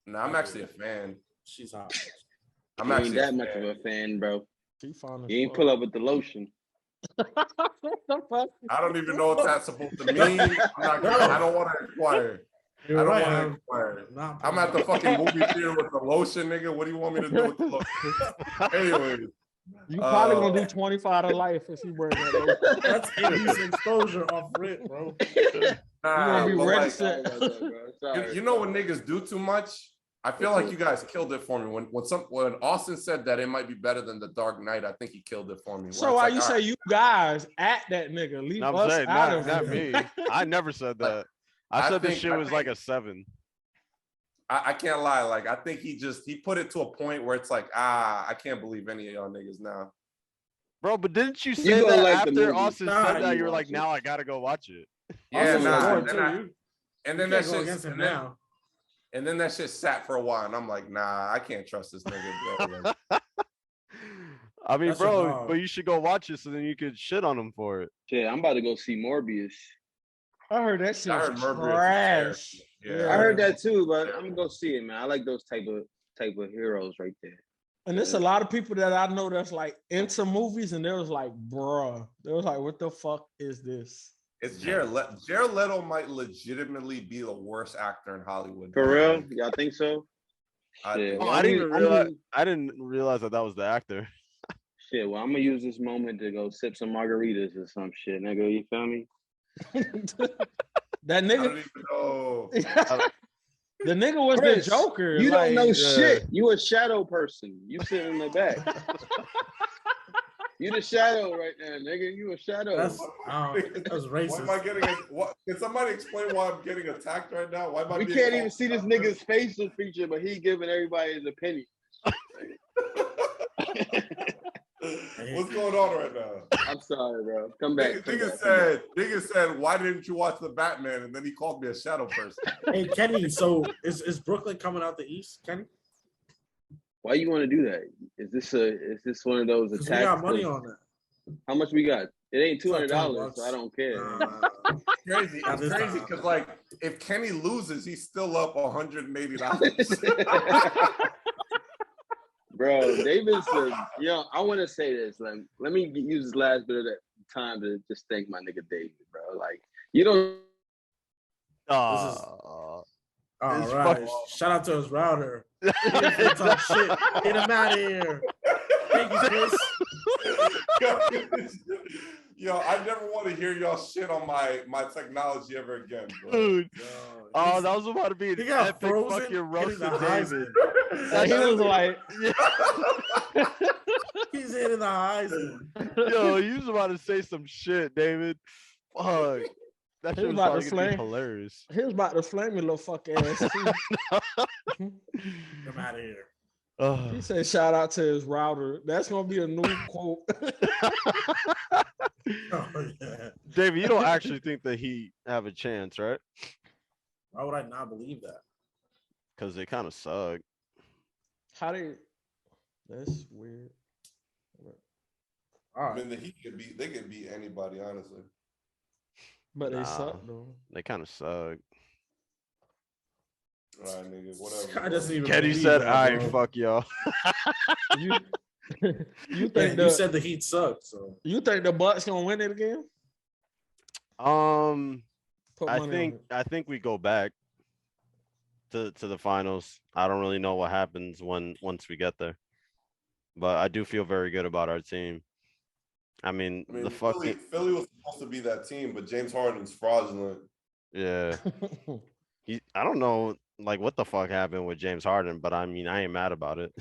Speaker 4: nah, I'm actually a fan.
Speaker 3: She's hot.
Speaker 4: I'm
Speaker 6: You ain't
Speaker 4: actually
Speaker 6: that much of a fan, bro.
Speaker 5: She fine as
Speaker 6: You ain't
Speaker 5: fuck.
Speaker 6: pull up with the lotion.
Speaker 5: What the fuck?
Speaker 4: I don't even know what that's supposed to mean. I don't want to inquire.
Speaker 3: You're
Speaker 4: I don't
Speaker 3: right.
Speaker 4: want to
Speaker 3: I'm
Speaker 4: inquire.
Speaker 3: not-
Speaker 4: I'm at the fucking movie theater with the lotion, nigga. What do you want me to do with the lotion? Anyways,
Speaker 5: You probably gonna do 25 to life if you wear that. lotion.
Speaker 3: That's indecent exposure off rip, bro.
Speaker 4: nah,
Speaker 5: be
Speaker 4: but
Speaker 5: ready
Speaker 4: like,
Speaker 5: to-
Speaker 6: Sorry about that, bro. Sorry.
Speaker 4: you know when niggas do too much? I feel like you guys killed it for me. When Austin said that it might be better than The Dark Knight, I think he killed it for me. When
Speaker 5: So
Speaker 4: it's
Speaker 5: why
Speaker 4: like,
Speaker 5: you
Speaker 4: all
Speaker 5: say
Speaker 4: right,
Speaker 5: you guys at that nigga? Leave
Speaker 2: No, I'm
Speaker 5: us
Speaker 2: saying
Speaker 5: out of
Speaker 2: not
Speaker 5: it.
Speaker 2: me. I never said that. I
Speaker 4: I
Speaker 2: said this
Speaker 4: think-
Speaker 2: shit
Speaker 4: I
Speaker 2: was like a 7.
Speaker 4: I can't lie. Like, I think he put it to a point where it's like, I can't believe any of y'all niggas now.
Speaker 2: Bro, but didn't you say
Speaker 6: gonna
Speaker 2: that
Speaker 6: like the
Speaker 2: after
Speaker 6: movie.
Speaker 2: Austin
Speaker 3: Nah,
Speaker 2: said that?
Speaker 6: you
Speaker 2: You were
Speaker 6: watch
Speaker 2: like,
Speaker 6: it.
Speaker 2: now I gotta go watch it.
Speaker 4: Yeah,
Speaker 3: Also,
Speaker 4: nah.
Speaker 3: scored,
Speaker 4: And then,
Speaker 3: too.
Speaker 4: I,
Speaker 3: You
Speaker 4: and then
Speaker 3: can't
Speaker 4: that
Speaker 3: go
Speaker 4: shit,
Speaker 3: against him
Speaker 4: and then,
Speaker 3: now.
Speaker 4: and then that shit sat for a while, and I'm like, nah, I can't trust this nigga, bro. Like,
Speaker 2: I mean,
Speaker 3: That's a
Speaker 2: bro,
Speaker 3: dog.
Speaker 2: but you should go watch it so then you could shit on him for it.
Speaker 6: Shit, I'm about to go see Morbius.
Speaker 5: I heard that shit
Speaker 4: I
Speaker 5: was
Speaker 4: heard Morbius is
Speaker 5: trash.
Speaker 4: terrible.
Speaker 6: I heard that too, but I'm gonna go see it, man. I like those type of heroes right there.
Speaker 5: And there's a lot of people that I know that's like into movies, and they was like, bruh. They was like, what the fuck is this?
Speaker 4: It's Jared Leto. Jared Leto might legitimately be the worst actor in Hollywood.
Speaker 6: For real? Y'all think so?
Speaker 4: I
Speaker 6: Shit,
Speaker 4: think-
Speaker 6: well,
Speaker 2: I
Speaker 6: I'm
Speaker 2: didn't
Speaker 6: gonna-
Speaker 2: realize. I didn't realize that was the actor.
Speaker 6: Shit, well, I'm gonna use this moment to go sip some margaritas or some shit, nigga. You feel me?
Speaker 5: That
Speaker 4: I don't
Speaker 5: nigga,
Speaker 4: even know.
Speaker 5: the nigga was
Speaker 6: Chris,
Speaker 5: the Joker.
Speaker 6: You don't know
Speaker 5: like,
Speaker 6: shit. You a shadow person. You sit in the back. You the shadow right now, nigga. You a shadow.
Speaker 3: That's racist.
Speaker 4: Why am I getting? What? Can somebody explain why I'm getting attacked right now? Why am I?
Speaker 6: We
Speaker 4: being
Speaker 6: can't
Speaker 4: called
Speaker 6: even see this
Speaker 4: shadow?
Speaker 6: nigga's facial feature, but he giving everybody his opinion.
Speaker 4: What's going on right now?
Speaker 6: I'm sorry, bro. Come back.
Speaker 4: Nigga said, why didn't you watch the Batman? And then he called me a shadow person.
Speaker 3: Hey Kenny, so is Brooklyn coming out the East, Kenny?
Speaker 6: Why you want to do that? Is this one of those
Speaker 3: Because
Speaker 6: attacks?
Speaker 3: we got money on that.
Speaker 6: How much we got? It ain't
Speaker 3: like
Speaker 6: $200,
Speaker 3: $20.
Speaker 6: so I don't care.
Speaker 4: Crazy.
Speaker 3: At
Speaker 4: It's
Speaker 3: this
Speaker 4: crazy
Speaker 3: time.
Speaker 4: because like if Kenny loses, he's still up $180.
Speaker 6: Bro, David's I want to say this. Let me use this last bit of that time to just thank my nigga David, bro. Like, you don't.
Speaker 2: Oh,
Speaker 3: All
Speaker 2: It's
Speaker 3: right.
Speaker 2: fuck-
Speaker 3: Shout out to his router. He here for the talk shit. Get him out of here. Thank you, Chris.
Speaker 4: Yo, I never want to hear y'all shit on my technology ever again, bro.
Speaker 2: dude.
Speaker 3: Yo,
Speaker 2: Oh, that was about to be
Speaker 3: he
Speaker 2: an
Speaker 3: got
Speaker 2: epic
Speaker 3: frozen.
Speaker 2: fucking
Speaker 3: hitting
Speaker 2: roast
Speaker 3: the
Speaker 2: of David.
Speaker 3: Heisman.
Speaker 5: And he was like,
Speaker 3: He's hitting the Heisman.
Speaker 2: Yo, you was about to say some shit, David. Fuck. That
Speaker 5: He
Speaker 2: shit
Speaker 5: was
Speaker 2: was
Speaker 5: about
Speaker 2: probably
Speaker 5: to
Speaker 2: gonna be
Speaker 5: flame.
Speaker 2: hilarious.
Speaker 5: he was about to flame me, little fuck ass. Too.
Speaker 3: Get him out of here.
Speaker 2: Oh.
Speaker 5: He said, "Shout out to his router." That's gonna be a new quote.
Speaker 3: Oh, yeah.
Speaker 2: David, you don't actually think that he have a chance, right?
Speaker 3: Why would I not believe that?
Speaker 2: Because they kind of suck.
Speaker 5: How they? That's weird.
Speaker 3: All
Speaker 4: I
Speaker 3: right.
Speaker 4: mean, they could beat anybody, honestly.
Speaker 5: But they
Speaker 2: Nah.
Speaker 5: suck though.
Speaker 2: They kind of suck.
Speaker 4: All right, nigga,
Speaker 3: This
Speaker 4: whatever.
Speaker 3: guy doesn't even
Speaker 2: Kenny
Speaker 3: believe
Speaker 2: said,
Speaker 3: that,
Speaker 2: "I
Speaker 3: bro.
Speaker 2: fuck y'all."
Speaker 5: You, you
Speaker 3: Yeah,
Speaker 5: think
Speaker 3: you
Speaker 5: the
Speaker 3: said the Heat sucked, so
Speaker 5: you think the Bucks gonna win it again? Put
Speaker 2: I
Speaker 5: money on it.
Speaker 2: think we go back to the finals. I don't really know what happens once we get there, but I do feel very good about our team. I mean,
Speaker 4: I mean,
Speaker 2: the fucking
Speaker 4: Philly was supposed to be that team, but James Harden's fraudulent.
Speaker 2: yeah. I don't know like what the fuck happened with James Harden, but I mean I ain't mad about it.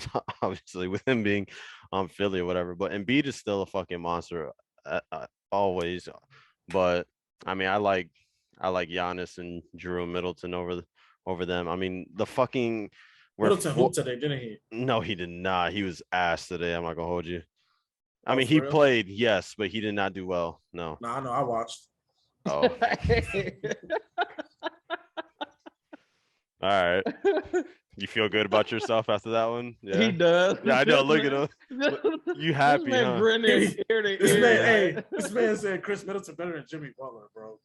Speaker 2: Obviously, with him being on Philly or whatever. But Embiid is still a fucking monster, always. But I mean, I like Giannis and Drew Middleton over them. I mean, the fucking
Speaker 3: Middleton hooped today, didn't he?
Speaker 2: No, he did not. He was ass today. I'm not gonna hold you. I
Speaker 3: Oh,
Speaker 2: mean,
Speaker 3: for
Speaker 2: he
Speaker 3: real?
Speaker 2: played, yes, but he did not do well. No.
Speaker 3: Nah, I know. I watched.
Speaker 2: Oh, all right. You feel good about yourself after that one?
Speaker 5: He
Speaker 2: Yeah.
Speaker 5: does.
Speaker 2: Yeah, I know. Look at him. You happy,
Speaker 5: This man
Speaker 2: huh?
Speaker 5: grinning ear to
Speaker 3: This
Speaker 5: ear.
Speaker 3: man, hey, this man said Chris Middleton better than Jimmy Butler, bro.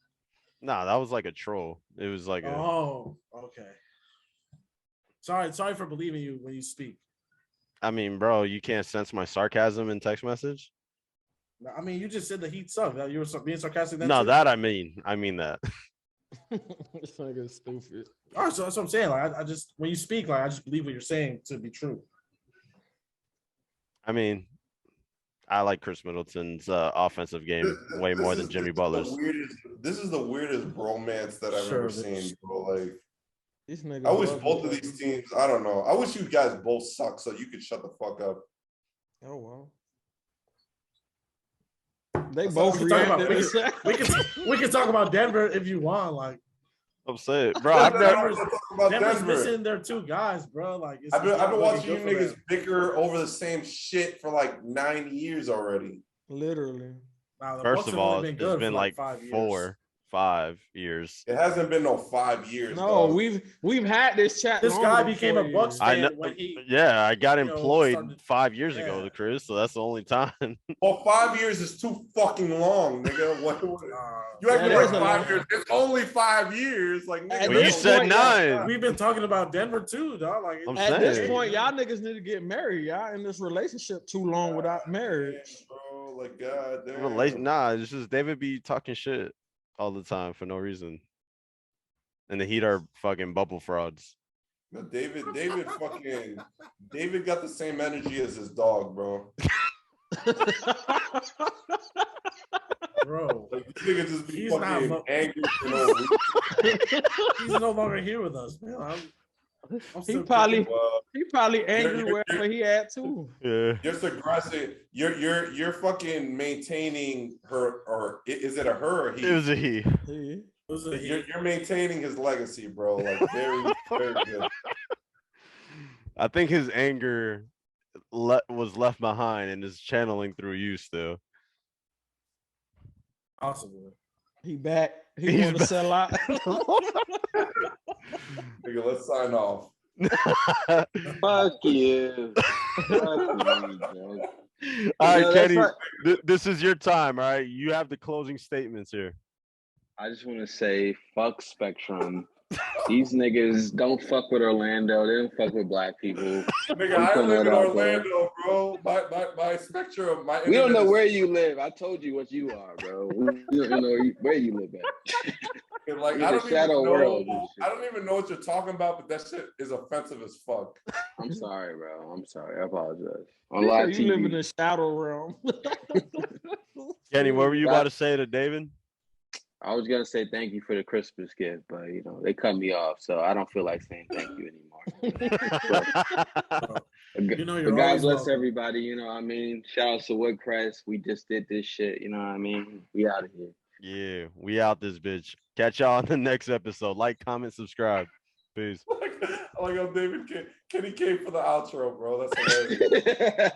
Speaker 2: Nah, that was like a troll. It was like a.
Speaker 3: Oh, okay. Sorry for believing you when you speak.
Speaker 2: I mean, bro, you can't sense my sarcasm in text message.
Speaker 3: I mean, you just said the Heat sucked. You were being sarcastic. Then
Speaker 2: No,
Speaker 3: too?
Speaker 2: that I mean that.
Speaker 5: This nigga's stupid.
Speaker 3: All right, so that's what I'm saying. Like, I just when you speak, like, I just believe what you're saying to be true.
Speaker 2: I mean, I like Chris Middleton's offensive game way more than Jimmy Butler's.
Speaker 4: This is the weirdest bromance that I've
Speaker 3: Sure,
Speaker 4: ever seen, bro. Like,
Speaker 5: These niggas
Speaker 4: I wish
Speaker 5: love
Speaker 4: both
Speaker 5: each
Speaker 4: of these teams. I don't know. I wish you guys both suck so you could shut the fuck up.
Speaker 5: other. Oh well. They
Speaker 4: That's
Speaker 5: both
Speaker 4: all we can talk
Speaker 5: reacted.
Speaker 4: about.
Speaker 3: We can talk about Denver if you want. Like,
Speaker 2: I'm saying, bro, I've
Speaker 4: I
Speaker 2: never.
Speaker 4: don't wanna talk about
Speaker 3: Denver's
Speaker 4: Denver.
Speaker 3: missing their two guys, bro. Like, it's
Speaker 4: I've been
Speaker 3: not looking
Speaker 4: watching you
Speaker 3: good for
Speaker 4: niggas
Speaker 3: them.
Speaker 4: bicker over the same shit for like 9 years already.
Speaker 5: Literally.
Speaker 3: Nah, the
Speaker 2: First
Speaker 3: Bucks
Speaker 2: of
Speaker 3: have only
Speaker 2: all,
Speaker 3: been
Speaker 2: it's
Speaker 3: good
Speaker 2: been
Speaker 3: for
Speaker 2: like
Speaker 3: 5 years.
Speaker 2: 5 years.
Speaker 4: It hasn't been no 5 years.
Speaker 5: No,
Speaker 4: dog.
Speaker 5: we've had this chat.
Speaker 3: This
Speaker 5: longer
Speaker 3: guy
Speaker 5: than
Speaker 3: became
Speaker 5: 4
Speaker 3: a Bucks
Speaker 5: years.
Speaker 2: I
Speaker 3: fan
Speaker 2: know.
Speaker 3: when he.
Speaker 2: Yeah, I got
Speaker 3: you know,
Speaker 2: employed
Speaker 3: started-
Speaker 2: 5 years ago,
Speaker 3: yeah.
Speaker 2: Chris. So that's the only time.
Speaker 4: Well, 5 years is too fucking long, nigga. You
Speaker 5: That
Speaker 4: acting like
Speaker 5: is a
Speaker 4: 5
Speaker 5: long-
Speaker 4: years. It's only 5 years. Like, nigga,
Speaker 5: At
Speaker 2: Well, you
Speaker 5: this
Speaker 2: said
Speaker 5: point,
Speaker 2: 9.
Speaker 3: We've been talking about Denver too, dog. Like,
Speaker 2: I'm
Speaker 5: At this
Speaker 2: saying.
Speaker 5: point, y'all niggas need to get married. Y'all in this relationship too long without marriage.
Speaker 4: bro, like, god damn.
Speaker 2: Nah, it's just David be talking shit all the time for no reason. And the Heat are fucking bubble frauds.
Speaker 4: No, David got the same energy as his dog, bro.
Speaker 3: bro,
Speaker 4: Like, this nigga just be
Speaker 3: He's not
Speaker 4: fucking
Speaker 3: lo-
Speaker 4: angry for no reason.
Speaker 3: he's no longer here with us, man. I'm
Speaker 5: He
Speaker 3: still
Speaker 5: probably
Speaker 4: Well,
Speaker 5: he probably angry
Speaker 4: you're-
Speaker 5: wherever he at too.
Speaker 2: Yeah.
Speaker 4: you're aggressive. You're fucking maintaining her, or is it a her or he?
Speaker 2: It was a he.
Speaker 5: He-
Speaker 4: You're maintaining his legacy, bro. Like, very, very good.
Speaker 2: I think his anger was left behind and is channeling through you still.
Speaker 3: Possibly.
Speaker 5: He back. He
Speaker 2: He's
Speaker 5: want to
Speaker 2: back.
Speaker 5: sell out.
Speaker 4: Nigga, let's sign off.
Speaker 6: Fuck you. Fuck you, bro.
Speaker 2: All right,
Speaker 6: No, that's
Speaker 2: Kenny,
Speaker 6: not-
Speaker 2: this is your time. All right, you have the closing statements here.
Speaker 6: I just want to say, fuck Spectrum. These niggas don't fuck with Orlando. They don't fuck with black people.
Speaker 4: Nigga,
Speaker 6: I'm
Speaker 4: I
Speaker 6: putting
Speaker 4: live
Speaker 6: it
Speaker 4: in
Speaker 6: out there.
Speaker 4: Orlando, bro. My spectrum, my
Speaker 6: We don't
Speaker 4: internet
Speaker 6: know
Speaker 4: is-
Speaker 6: where you live. I told you what you are, bro. We don't know where you live at.
Speaker 4: Like,
Speaker 6: You're
Speaker 4: I
Speaker 6: the
Speaker 4: don't
Speaker 6: shadow
Speaker 4: even
Speaker 6: world
Speaker 4: know.
Speaker 6: and shit.
Speaker 4: I don't even know what you're talking about, but that shit is offensive as fuck.
Speaker 6: I'm sorry, bro. I'm sorry. I apologize. On
Speaker 5: You
Speaker 6: live
Speaker 5: live in
Speaker 6: TV.
Speaker 5: the shadow realm.
Speaker 2: Kenny, what were you about to say to David?
Speaker 6: I was gonna say thank you for the Christmas gift, but they cut me off, so I don't feel like saying thank you anymore.
Speaker 3: You know,
Speaker 6: But
Speaker 3: you're
Speaker 6: God
Speaker 3: always
Speaker 6: bless
Speaker 3: welcome.
Speaker 6: everybody, you know what I mean? Shout out to Woodcrest. We just did this shit, you know what I mean? We out of here.
Speaker 2: Yeah, we out this bitch. Catch y'all on the next episode. Like, comment, subscribe. Peace.
Speaker 4: I like how Kenny came for the outro, bro. That's hilarious.